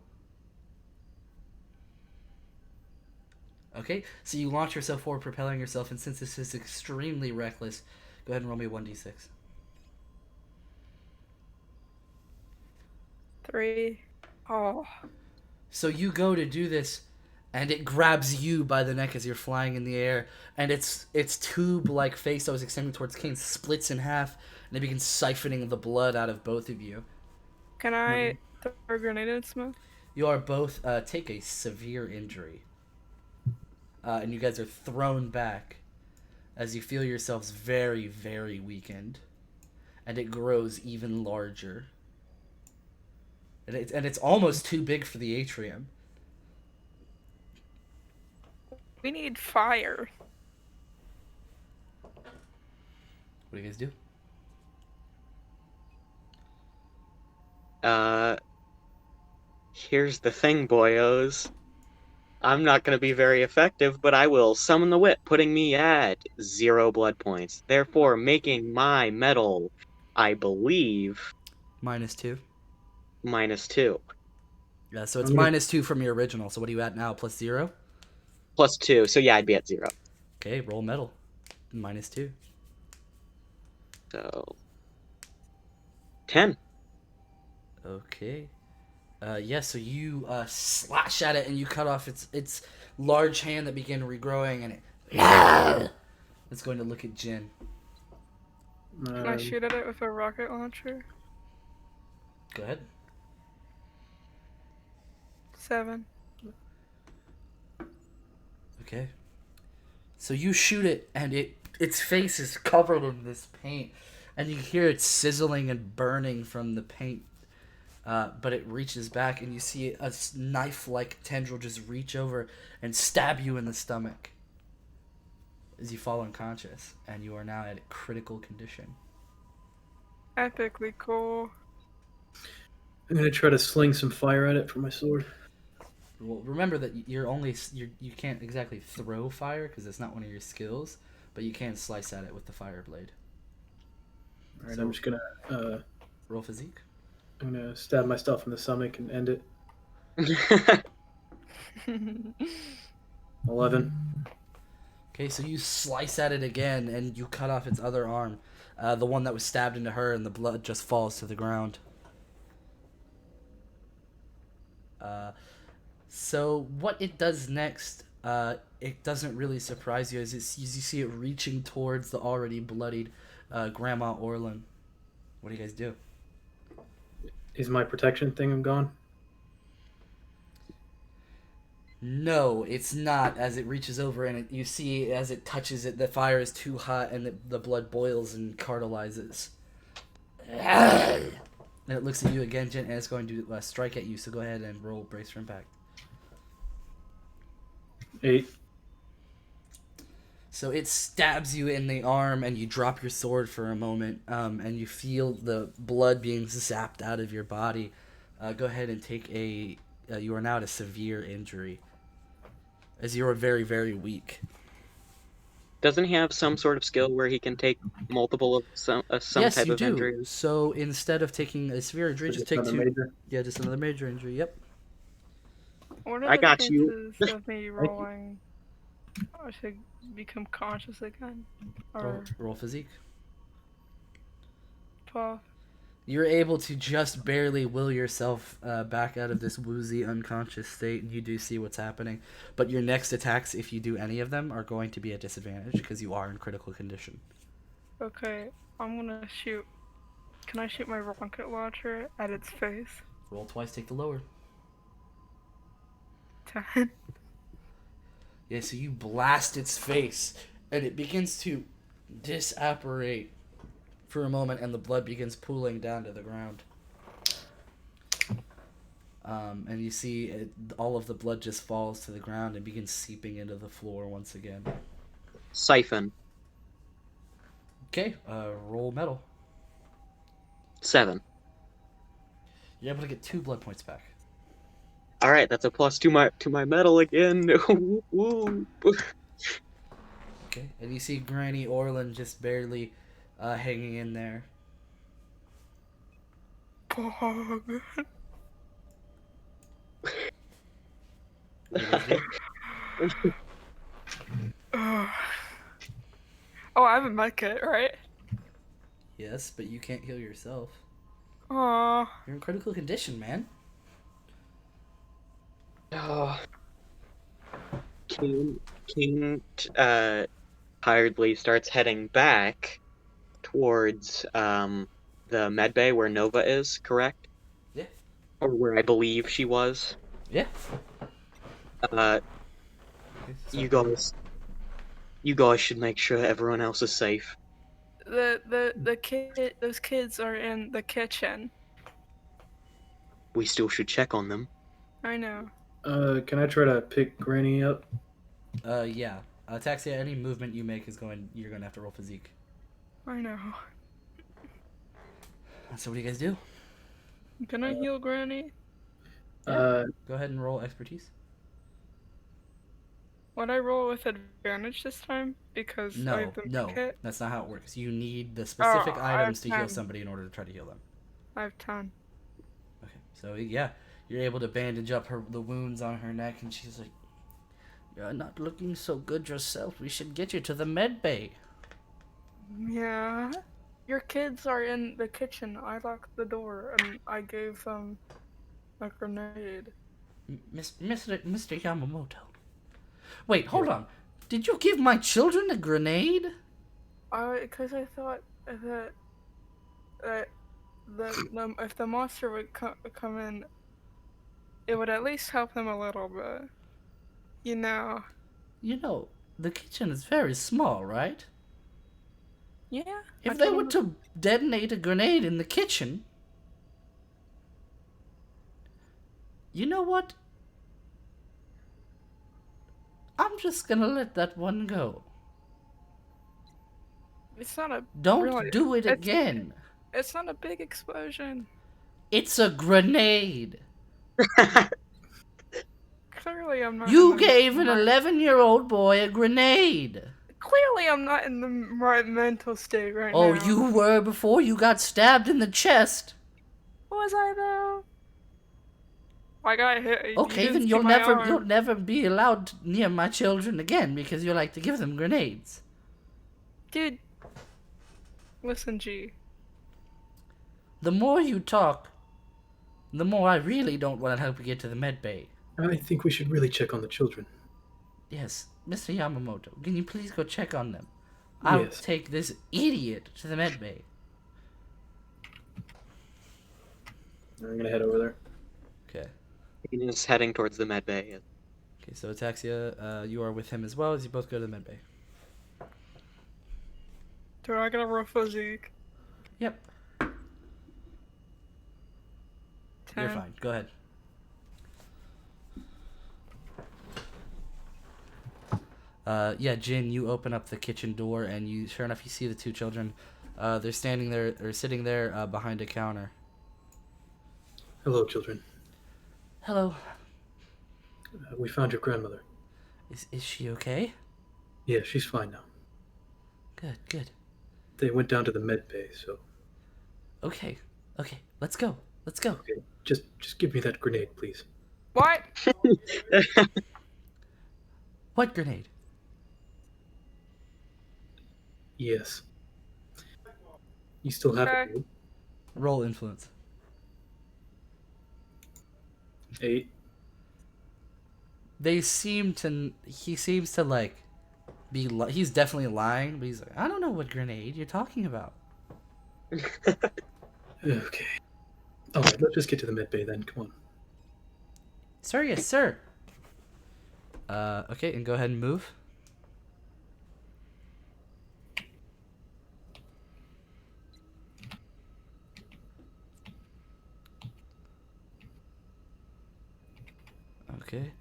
Okay, so you launch yourself forward, propelling yourself, and since this is extremely reckless, go ahead and roll me 1d6. 3. Oh. So you go to do this, and it grabs you by the neck as you're flying in the air, and its tube-like face that was extending towards Kane splits in half, and it begins siphoning the blood out of both of you. Can I throw a grenade at Smoke? You are both take a severe injury, and you guys are thrown back as you feel yourselves very, very weakened. and it grows even larger. And it's almost too big for the atrium. We need fire. What do you guys do? Here's the thing, boyos. I'm not going to be very effective, but I will summon the whip, putting me at 0 blood points. Therefore, making my medal, I believe, -2. -2. Yeah, so it's I'm gonna- -2 from your original. So what are you at now? +0? +2, so yeah, I'd be at 0. Okay, roll metal. -2. So, 10. Okay. Yeah, so you slash at it and you cut off its large hand that began regrowing, and it's going to look at Jin. Can I shoot at it with a rocket launcher? Go ahead. 7. Okay. So you shoot it, and its face is covered in this paint, and you hear it sizzling and burning from the paint. But it reaches back, and you see a knife-like tendril just reach over and stab you in the stomach as you fall unconscious, and you are now at a critical condition. Epically cool. I'm gonna try to sling some fire at it for my sword. Well, remember that you can't exactly throw fire because it's not one of your skills, but you can slice at it with the fire blade. All right, So- I'm just gonna Roll physique. I'm gonna stab myself in the stomach and end it. 11. Okay, so you slice at it again, and you cut off its other arm, the one that was stabbed into her, and the blood just falls to the ground. So what it does next, it doesn't really surprise you as you see it reaching towards the already bloodied Grandma Orlin. What do you guys do? Is my protection thing gone? No, it's not. As it reaches over and you see as it touches it, the fire is too hot and the blood boils and cartelizes. And it looks at you again, Jen, and it's going to strike at you. So go ahead and roll brace for impact. 8. So it stabs you in the arm, and you drop your sword for a moment, and you feel the blood being zapped out of your body. Go ahead and take a. You are now at a severe injury, as you are very, very weak. Doesn't he have some sort of skill where he can take multiple of some Yes, type you of do. injury? So instead of taking a severe injury, just take another 2. major. Yeah, just another major injury. Yep. What are I the got you. chances of me rolling? I should become conscious again. Or Roll physique. 12. You're able to just barely will yourself back out of this woozy, unconscious state, and you do see what's happening. But your next attacks, if you do any of them, are going to be at disadvantage because you are in critical condition. Okay, I'm gonna shoot. Can I shoot my rocket launcher at its face? Roll twice, take the lower. 10. Yeah, so you blast its face, and it begins to disapparate for a moment, and the blood begins pooling down to the ground. And you see all of the blood just falls to the ground and begins seeping into the floor once again. Siphon. Okay, roll metal. 7. You're able to get 2 blood points back. All right, that's a plus to my medal again. Woo. Okay, and you see Granny Orlin just barely hanging in there. Pog. What do you guys do? Oh, I have a med kit, right? Yes, but you can't heal yourself. Aw. You're in critical condition, man. Oh. King tiredly starts heading back towards the med bay where Nova is, correct? Yeah. Or where I believe she was. Yeah. Uh, Okay, so- you guys should make sure everyone else is safe. those kids are in the kitchen. We still should check on them. I know. Can I try to pick Granny up? Yeah. Taxia, any movement you make you're gonna have to roll physique. I know. So what do you guys do? Can I heal Granny? Uh, Go ahead and roll expertise. Would I roll with advantage this time? Because I have No, the no, kit? that's not how it works. You need the Oh, specific I have items to heal 10. somebody in order to try to heal them. I have 10. Okay, so yeah, you're able to bandage up the wounds on her neck, and she's like, "You're not looking so good yourself. We should get you to the med bay." Yeah. Your kids are in the kitchen. I locked the door and I gave them a grenade. Mr. Yamamoto. Wait, hold on. Did you give my children a grenade? Because I thought that if the monster would come in, it would at least help them a little bit. You know. You know, the kitchen is very small, right? Yeah. If they were to detonate a grenade in the kitchen, you know what? I'm just gonna let that one go. It's not a. Don't really, do it again. It's not a big explosion. It's a grenade. Clearly, I'm not. You gave an 11-year-old boy a grenade. Clearly, I'm not in the right mental state right now. Oh, you were before you got stabbed in the chest. Was I though? I got hit. Okay, then you'll never be allowed near my children again because you like to give them grenades. Dude, listen, G. The more you talk, the more I really don't want to help you get to the med bay. I think we should really check on the children. Yes, Mr. Yamamoto, can you please go check on them? I'll Yes. take this idiot to the med bay. I'm gonna head over there. Okay. He's heading towards the med bay. Okay, so Ataxia, you are with him as well as you both go to the med bay. Do I get a rough physique? Yep. 10. You're fine. Go ahead. Yeah, Jin, you open up the kitchen door and sure enough, you see the two children. They're standing there, or sitting there behind a counter. Hello, children. Hello. We found your grandmother. Is she okay? Yeah, she's fine now. Good. They went down to the med bay, so. Okay, let's go. Okay, just give me that grenade, please. What? What grenade? Yes. You still have Okay. it, right? Roll influence. 8. He seems to like he's definitely lying, but he's like, I don't know what grenade you're talking about. Okay. Alright, let's just get to the med bay then. Come on. Sir, yes, sir. Okay, and go ahead and move. Okay.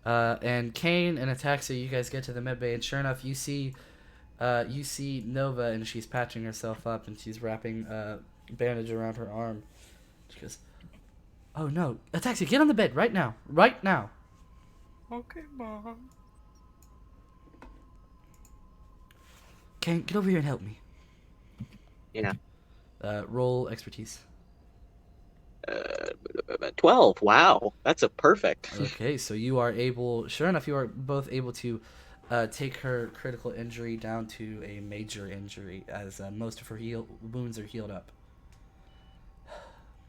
And Kane and Ataxia, you guys get to the medbay, and sure enough, you see Nova, and she's patching herself up, and she's wrapping a bandage around her arm. She goes, "Oh no, Ataxia, get on the bed right now, right now." Okay, Mom. Kane, get over here and help me. Yeah. Roll expertise. 12. Wow, that's a perfect. Okay, so you are able. Sure enough, you are both able to take her critical injury down to a major injury, as most of her wounds are healed up.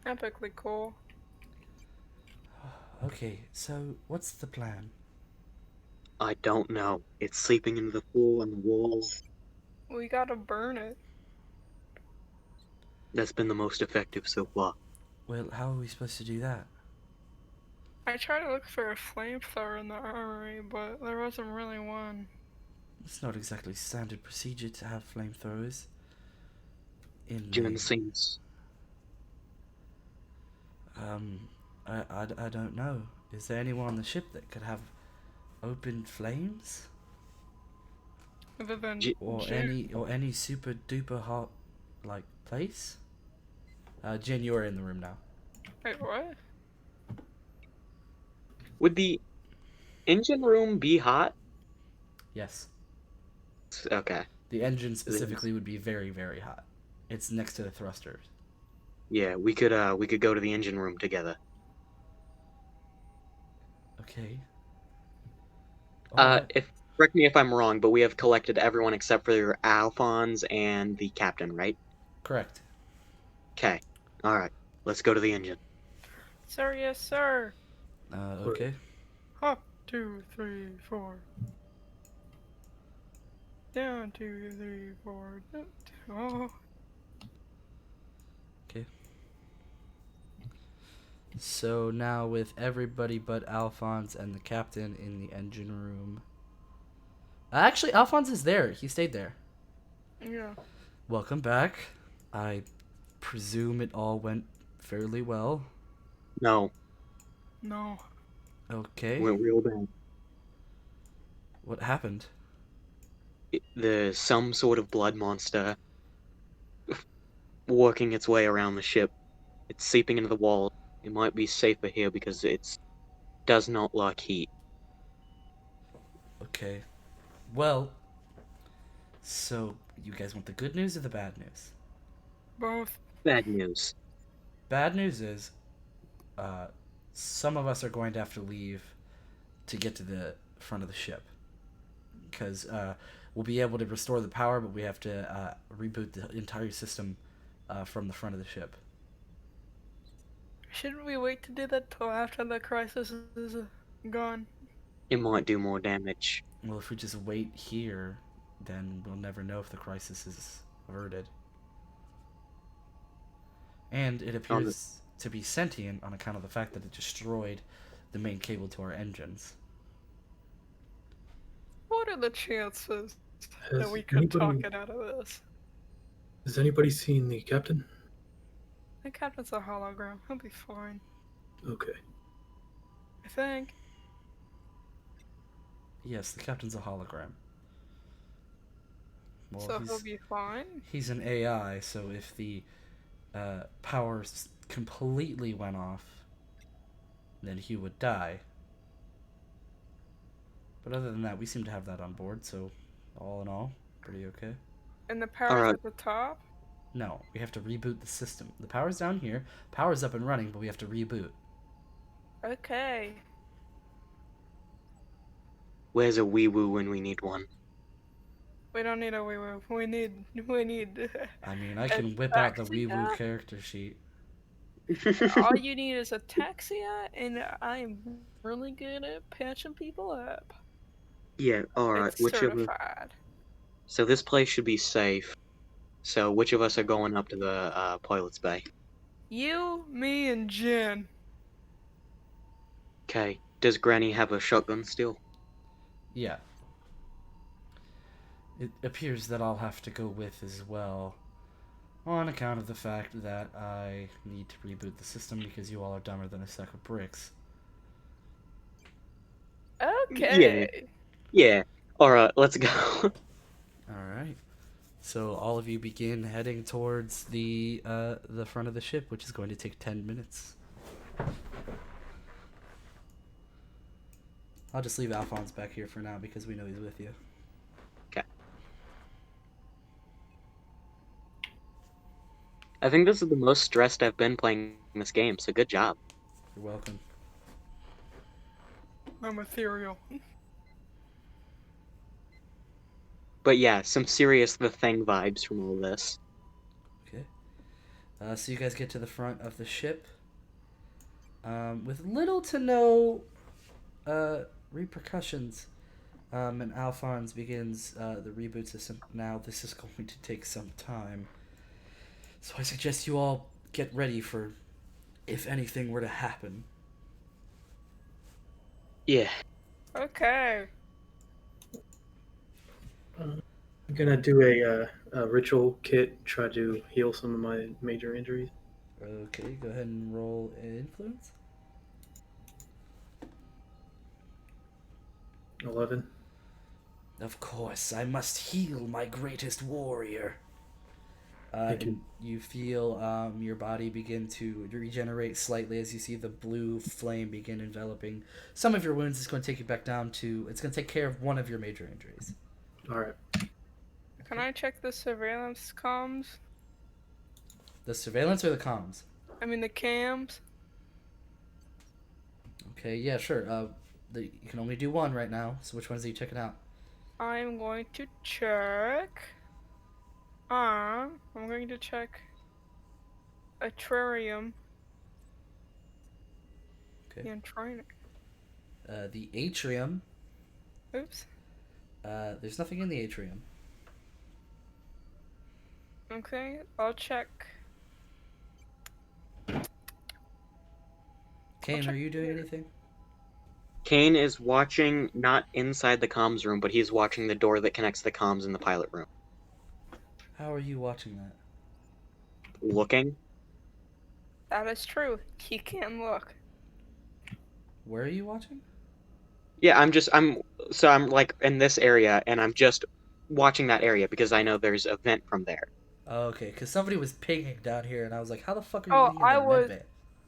Epically cool. Okay, so what's the plan? I don't know. It's sleeping in the pool and the walls. We gotta burn it. That's been the most effective so far. Well, how are we supposed to do that? I tried to look for a flamethrower in the armory, but there wasn't really one. It's not exactly standard procedure to have flamethrowers. In Doing the the scenes. I don't know. Is there anyone on the ship that could have open flames Other than J- Jin. or any super duper hot like place? Jin, you are in the room now. Wait, what? Would the engine room be hot? Yes. Okay. The engine Then, specifically would be very, very hot. It's next to the thrusters. yeah, we could go to the engine room together. Okay. All right. If correct me if I'm wrong, but we have collected everyone except for Alphonse and the captain, right? Correct. Okay. All right. Let's go to the engine. Sir, yes, sir. Okay. Up, 2, 3, 4. Down, 2, 3, 4. Oh, Okay. So now with everybody but Alphonse and the captain in the engine room. Actually, Alphonse is there. He stayed there. yeah. Welcome back. I presume it all went fairly well. No, No. Okay. went real bad. What happened? There's some sort of blood monster working its way around the ship. It's seeping into the wall. It might be safer here because it does not like heat. Okay. Well, so you guys want the good news or the bad news? Both. Bad news. Bad news is, uh, some of us are going to have to leave to get to the front of the ship because we'll be able to restore the power, but we have to reboot the entire system from the front of the ship. Shouldn't we wait to do that till after the crisis is gone? It might do more damage. Well, if we just wait here, then we'll never know if the crisis is averted. And it On the, appears to be sentient on account of the fact that it destroyed the main cable to our engines. What are the chances that Has we could talk it out of this? Has anybody seen the captain? The captain's a hologram. He'll be fine. Okay. I think. Yes, the captain's a hologram. Well, So he'll be fine. he's an AI, so if the power completely went off, then he would die. But other than that, we seem to have that on board, so all in all, pretty okay. And the power's Alright. at the top. No, we have to reboot the system. The power's down here, power's up and running, but we have to reboot. Okay. where's a wee woo when we need one? We don't need a wee woo. We need. I mean, I can whip out the Ataxia? Weewoo character sheet. All you need is ataxia, and I'm really good at patching people up. Yeah, alright. It's Which of us? certified. So this place should be safe. So which of us are going up to the pilot's bay? You, me, and Jen. Okay. Does Granny have a shotgun still? Yeah. It appears that I'll have to go with as well, on account of the fact that I need to reboot the system because you all are dumber than a sack of bricks. Okay. Yeah. Alright, let's go. Alright. So all of you begin heading towards the front of the ship, which is going to take 10 minutes. I'll just leave Alphonse back here for now because we know he's with you. Okay. I think this is the most stressed I've been playing this game, so good job. You're welcome. I'm ethereal. But yeah, some serious The Thing vibes from all this. Okay. So you guys get to the front of the ship with little to no repercussions. And Alphonse begins the reboot system. Now, this is going to take some time. So I suggest you all get ready for if anything were to happen. Yeah. Okay. I'm gonna do a ritual kit, try to heal some of my major injuries. Okay, go ahead and roll influence. 11. Of course, I must heal my greatest warrior. Thank you. And you feel your body begin to regenerate slightly as you see the blue flame begin enveloping some of your wounds. It's going to take you back down to. It's going to take care of one of your major injuries. All right. Can I check the surveillance comms? The surveillance or the comms? I mean the cams. Okay, yeah, sure. You can only do one right now. So which ones are you checking out? I'm going to check. I'm going to check a terrarium. Okay. And trying. The atrium. Oops. There's nothing in the atrium. Okay, I'll check. Kane, check are you doing here. anything? Kane is watching not inside the comms room, but he's watching the door that connects the comms in the pilot room. How are you watching that? Looking. That is true. He can look. Where are you watching? Yeah, I'm like in this area, and I'm just watching that area because I know there's a vent from there. Oh, okay, because somebody was pinging down here, and I was like, "How the fuck are you Oh, looking in the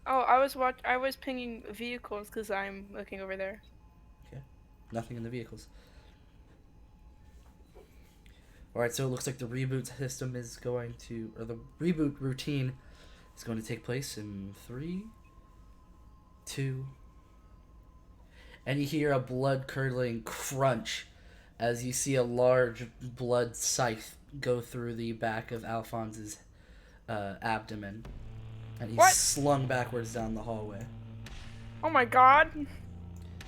medbay?" I was pinging vehicles because I'm looking over there. Okay, nothing in the vehicles. All right, so it looks like the reboot system is going to, or the reboot routine is going to take place in 3, 2, and you hear a blood-curdling crunch as you see a large blood scythe go through the back of Alphonse's abdomen, and he's What? slung backwards down the hallway. Oh my god!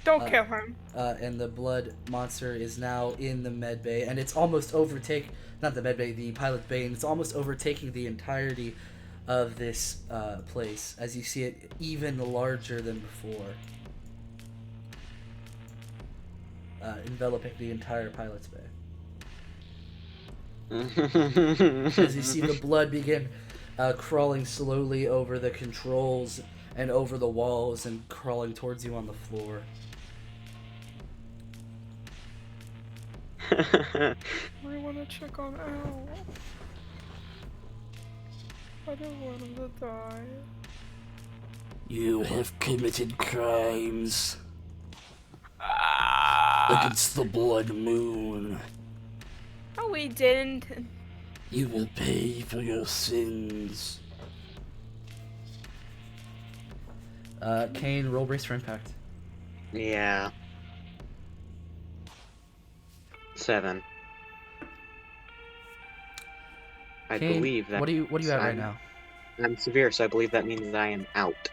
Don't kill him. And the blood monster is now in the med bay, and it's almost not the med bay, the pilot bay, and it's almost overtaking the entirety of this place as you see it even larger than before, enveloping the entire pilot's bay. As you see the blood begin crawling slowly over the controls and over the walls and crawling towards you on the floor. I want to check on Al. I don't want him to die. You have committed crimes against the blood moon. Oh, we didn't. You will pay for your sins. Kane, roll brace for impact. Yeah. 7. I Kane, believe that. What are you at right now? I'm severe, so I believe that means that I am out.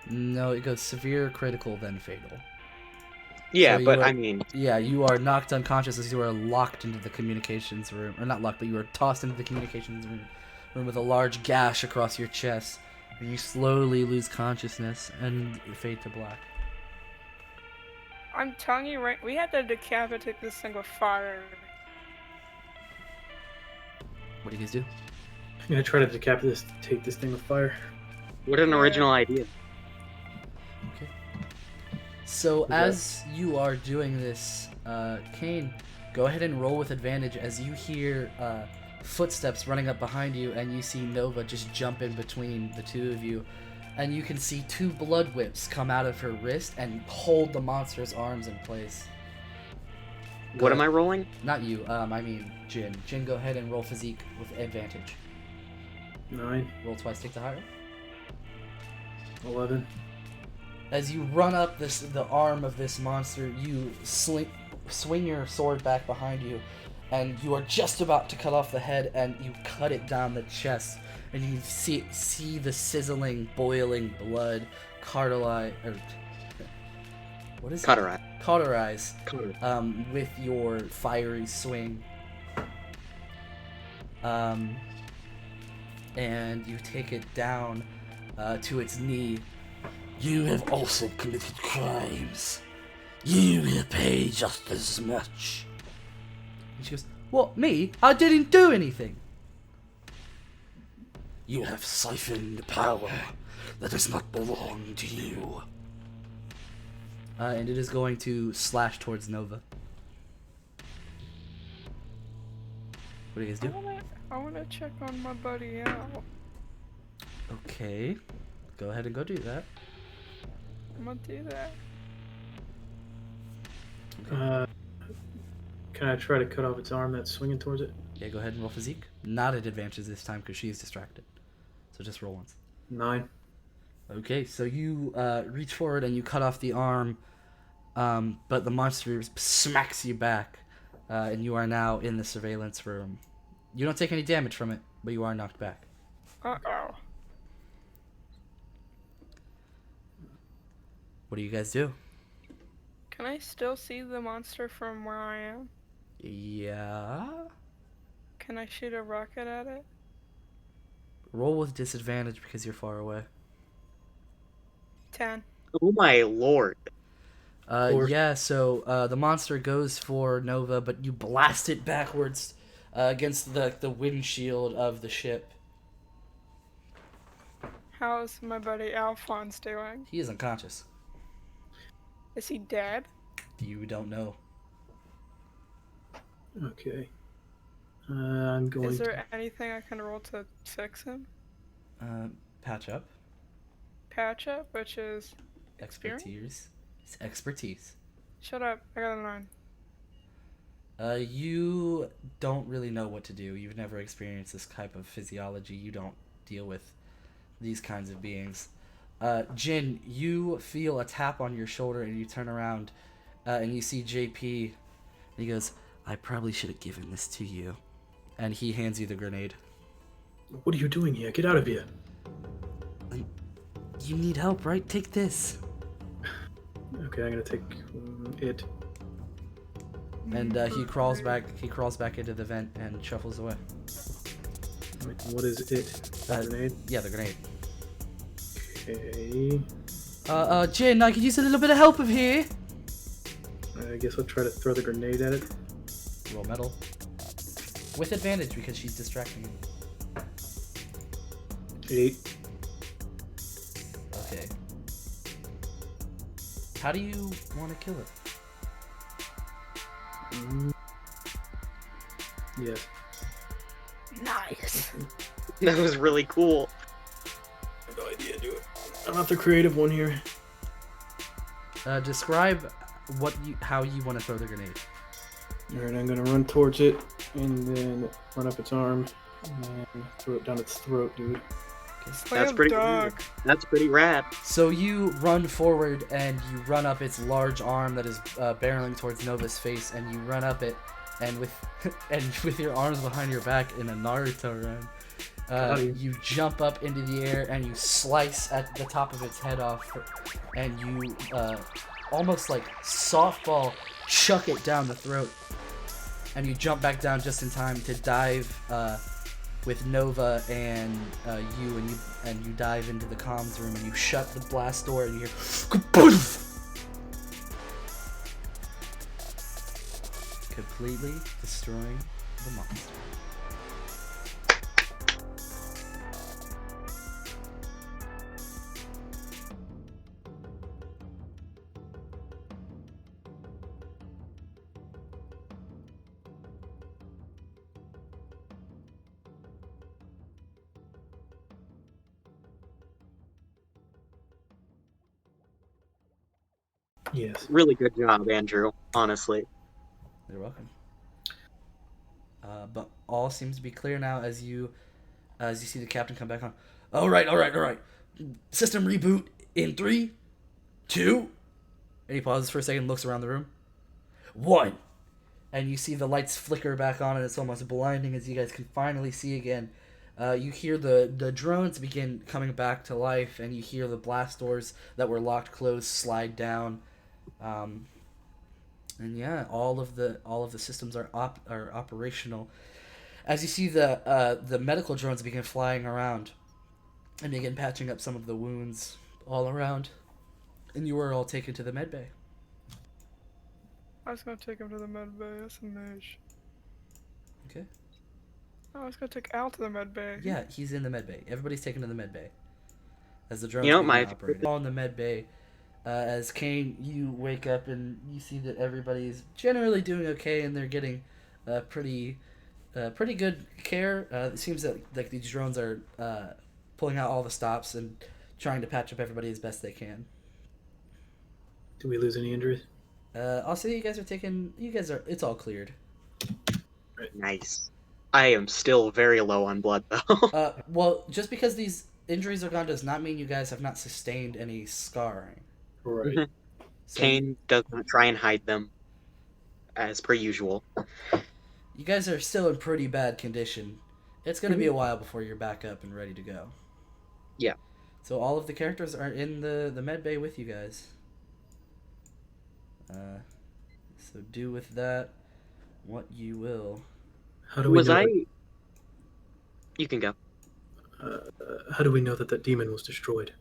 No, it goes severe, critical, then fatal. Yeah, So but are, I mean. Yeah, you are knocked unconscious as you are locked into the communications room. Or not locked, but you are tossed into the communications room with a large gash across your chest. And you slowly lose consciousness and fade to black. I'm telling you, right? We have to decapitate this thing with fire. What do you guys do? I'm gonna try to decapitate this thing with fire. What an original idea. Okay. So as you are doing this, Kane, go ahead and roll with advantage as you hear footsteps running up behind you, and you see Nova just jump in between the two of you, and you can see 2 blood whips come out of her wrist and hold the monster's arms in place. What am I rolling? Not you. I mean Jin. Jin, go ahead and roll physique with advantage. 9, Roll twice, take the higher. 11. As you run up the arm of this monster, you swing your sword back behind you, and you are just about to cut off the head, and you cut it down the chest, and you see the sizzling, boiling blood cauterize, or what is Cauterize. it? Cauterize. With your fiery swing. And you take it down to its knee. You have also committed crimes. You will pay just as much. And she goes, "What, me? I didn't do anything." "You have siphoned power that does not belong to you." And it is going to slash towards Nova. What do you guys do? I wanna check on my buddy out. Okay. Go ahead and go do that. I'm gonna do that. Can I try to cut off its arm that's swinging towards it? Yeah, go ahead and roll physique. Not at advantage this time because she is distracted. So just roll once. 9. Okay, so you reach forward and you cut off the arm, but the monster smacks you back, and you are now in the surveillance room. You don't take any damage from it, but you are knocked back. Uh-oh. What do you guys do? Can I still see the monster from where I am? Yeah. Can I shoot a rocket at it? Roll with disadvantage because you're far away. 10. Oh my lord. Yeah, so the monster goes for Nova, but you blast it backwards against the windshield of the ship. How's my buddy Alphonse doing? He is unconscious. Is he dead? You don't know. Okay. I'm going Is there anything I can roll to fix him? Patch up. Patch up, which is experience? Expertise. It's expertise. Shut up, I got a 9. You don't really know what to do. You've never experienced this type of physiology. You don't deal with these kinds of beings. Jin, you feel a tap on your shoulder and you turn around and you see JP. And he goes, "I probably should have given this to you." And he hands you the grenade. What are you doing here? Get out of here. You need help, right? Take this. Okay, I'm gonna take it. And he crawls back into the vent and shuffles away. Wait, what is it? A grenade? Yeah, the grenade. Okay. Jin, I could use a little bit of help of here. I guess I'll try to throw the grenade at it. Roll metal. With advantage because she's distracting you. 8. Okay. How do you want to kill it? Yes. Nice. That was really cool. I have no idea, do it. I'm not the creative one here. Describe how you want to throw the grenade. Alright, I'm gonna run towards it and then run up its arm and then throw it down its throat, dude. That's pretty dog. That's pretty rad. So you run forward and you run up its large arm that is barreling towards Nova's face, and you run up it, and with your arms behind your back in a Naruto run, you jump up into the air and you slice at the top of its head off, and you almost like softball chuck it down the throat, and you jump back down just in time to dive with Nova and you dive into the comms room and you shut the blast door and you hear kapoof! Completely destroying the monster. Yes. Really good job, Andrew. Honestly. You're welcome. But all seems to be clear now as you see the captain come back on. All right. System reboot in 3, 2. And he pauses for a second, looks around the room. 1. And you see the lights flicker back on, and it's almost blinding as you guys can finally see again. You hear the drones begin coming back to life, and you hear the blast doors that were locked closed slide down. And yeah, all of the systems are operational. As you see the medical drones begin flying around and begin patching up some of the wounds all around, and you are all taken to the med bay. I was gonna take him to the med bay. That's a mage. Okay. Oh, I was gonna take Al to the med bay. Yeah, he's in the med bay. Everybody's taken to the med bay. As the drone's You know, being my operated. All in the med bay. As Kane, you wake up and you see that everybody's generally doing okay and they're getting pretty good care. It seems that like these drones are pulling out all the stops and trying to patch up everybody as best they can. Do we lose any injuries? I'll say you guys are taking. You guys are. It's all cleared. nice. I am still very low on blood though. Well, just because these injuries are gone does not mean you guys have not sustained any scarring. Right. So Kane does not try and hide them, as per usual. you guys are still in pretty bad condition. It's going to be a while before you're back up and ready to go. Yeah. So all of the characters are in the med bay with you guys. So do with that what you will. How do we Was know? I? You can go. How do we know that that demon was destroyed?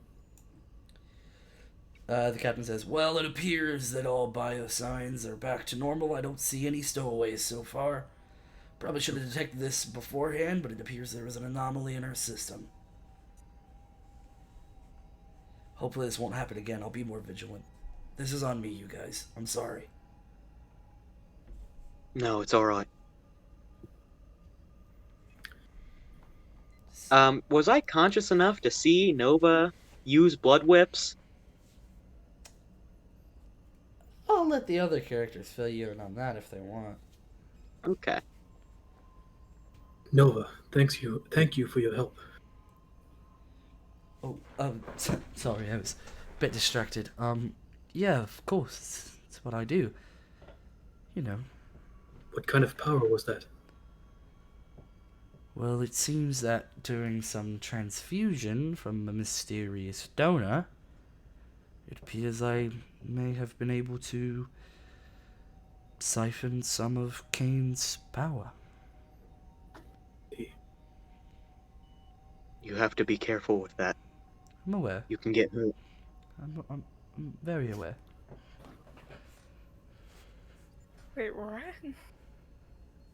The captain says, "Well, it appears that all biosigns are back to normal. I don't see any stowaways so far. Probably should have detected this beforehand, but it appears there was an anomaly in our system. Hopefully this won't happen again. I'll be more vigilant. This is on me, you guys. I'm sorry." No, it's all right. Was I conscious enough to see Nova use blood whips? I'll let the other characters fill you in on that if they want. Okay. Nova, thank you for your help. Oh, sorry, I was a bit distracted. Yeah, of course, it's what I do. You know. What kind of power was that? Well, it seems that during some transfusion from a mysterious donor, it appears I may have been able to siphon some of Kane's power. You have to be careful with that. I'm aware. You can get hurt. I'm very aware. Wait, what?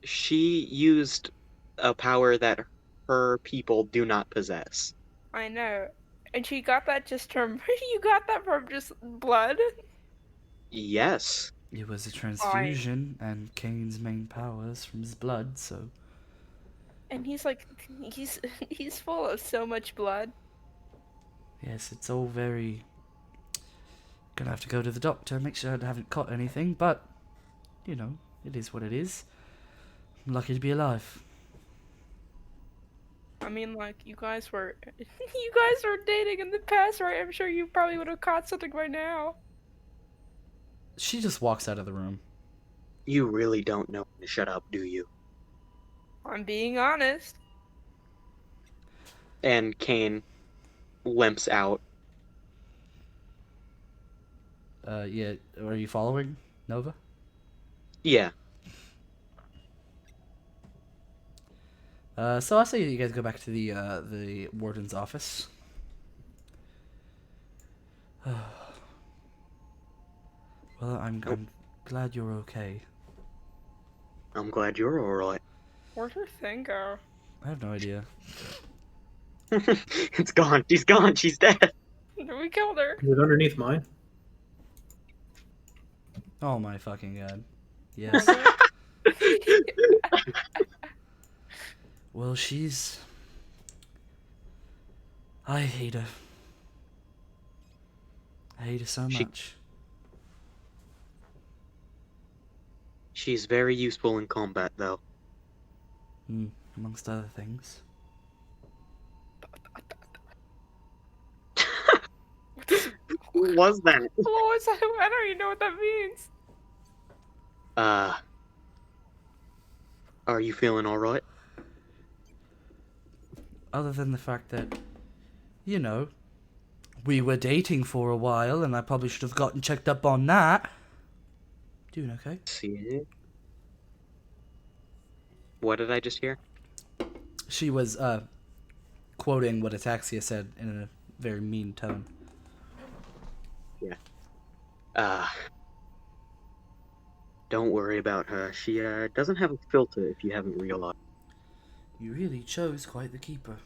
She used a power that her people do not possess. I know. And she got that just from. You got that from just blood? Yes. It was a transfusion, and Kane's main power is from his blood, so... And he's like. He's full of so much blood. Yes, it's all very... Gonna have to go to the doctor, make sure I haven't caught anything, but... You know, it is what it is. I'm lucky to be alive. I mean, like, you guys were. You guys were dating in the past, right? I'm sure you probably would have caught something by now. She just walks out of the room. You really don't know when to shut up, do you? I'm being honest. And Kane limps out. Yeah, are you following, Nova? Yeah. So I say you guys go back to the warden's office. Well, I'm glad you're okay. I'm glad you're alright. Where'd her thing go? I have no idea. It's gone. She's gone. She's dead. We killed her. Is it underneath mine? Oh my fucking god. Yes. Well, she's... I hate her. I hate her so much. She's very useful in combat, though. Amongst other things. Who was that? What was that? I don't even know what that means. Are you feeling alright? Other than the fact that, you know, we were dating for a while and I probably should have gotten checked up on that. Doing okay? See it? What did I just hear? She was, quoting what Ataxia said in a very mean tone. Yeah. Don't worry about her. She doesn't have a filter if you haven't realized. You really chose quite the keeper.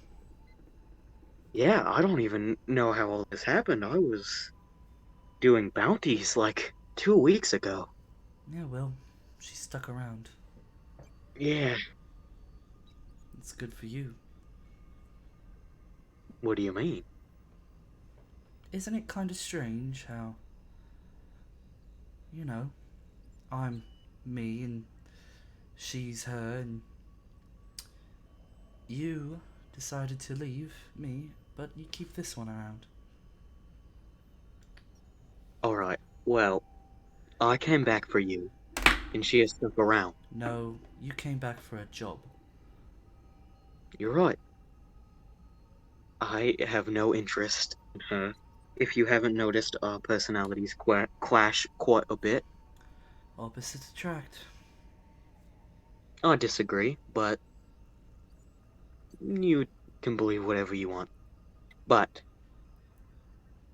Yeah, I don't even know how all this happened. I was doing bounties like 2 weeks ago. Yeah, well, she stuck around. Yeah, It's good for you. what do you mean? Isn't it kind of strange how, you know, I'm me and she's her, and you decided to leave me, but you keep this one around? Alright, well, I came back for you, and she has stuck around. No, you came back for a job. You're right. I have no interest in her. If you haven't noticed, our personalities clash quite a bit. Opposites attract. I disagree, but you can believe whatever you want. But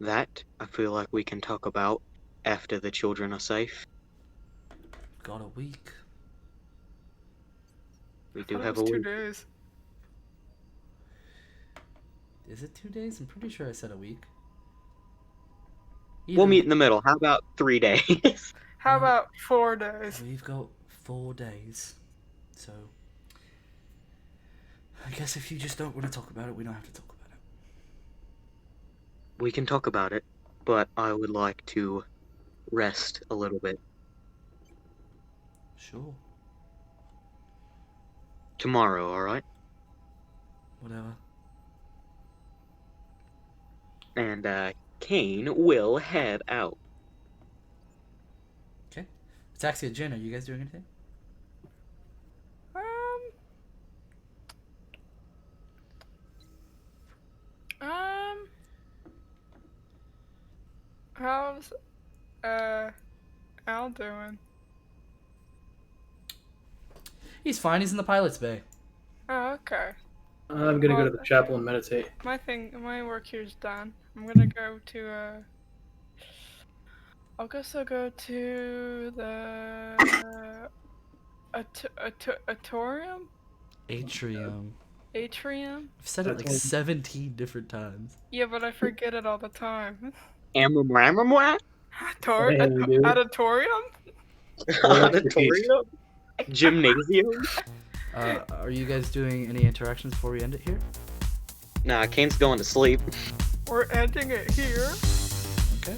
that, I feel like we can talk about after the children are safe. Got a week. We I do thought it have was a 2 week. days. Is it 2 days? I'm pretty sure I said a week. We'll meet in the middle. How about 3 days? How Well, about 4 days? We've got 4 days. So, I guess if you just don't want to talk about it, we don't have to talk about it. We can talk about it, but I would like to rest a little bit. Sure. Tomorrow, alright? Whatever. And, Kane will head out. Okay. Ataxia, Jin, are you guys doing anything? Um. How's Al doing? He's fine. He's in the pilot's bay. Oh, okay. I'm gonna go to the chapel and meditate. My work here's done. I'm gonna go to I guess I'll go to the atorium? Atrium. Atrium? I've said it like That's 17 different times. Yeah, but I forget it all the time. Amramramramwa? Tori- Hey, dude. Auditorium? Auditorium? Gymnasium? Are you guys doing any interactions before we end it here? Nah, Kane's going to sleep. We're ending it here. Okay.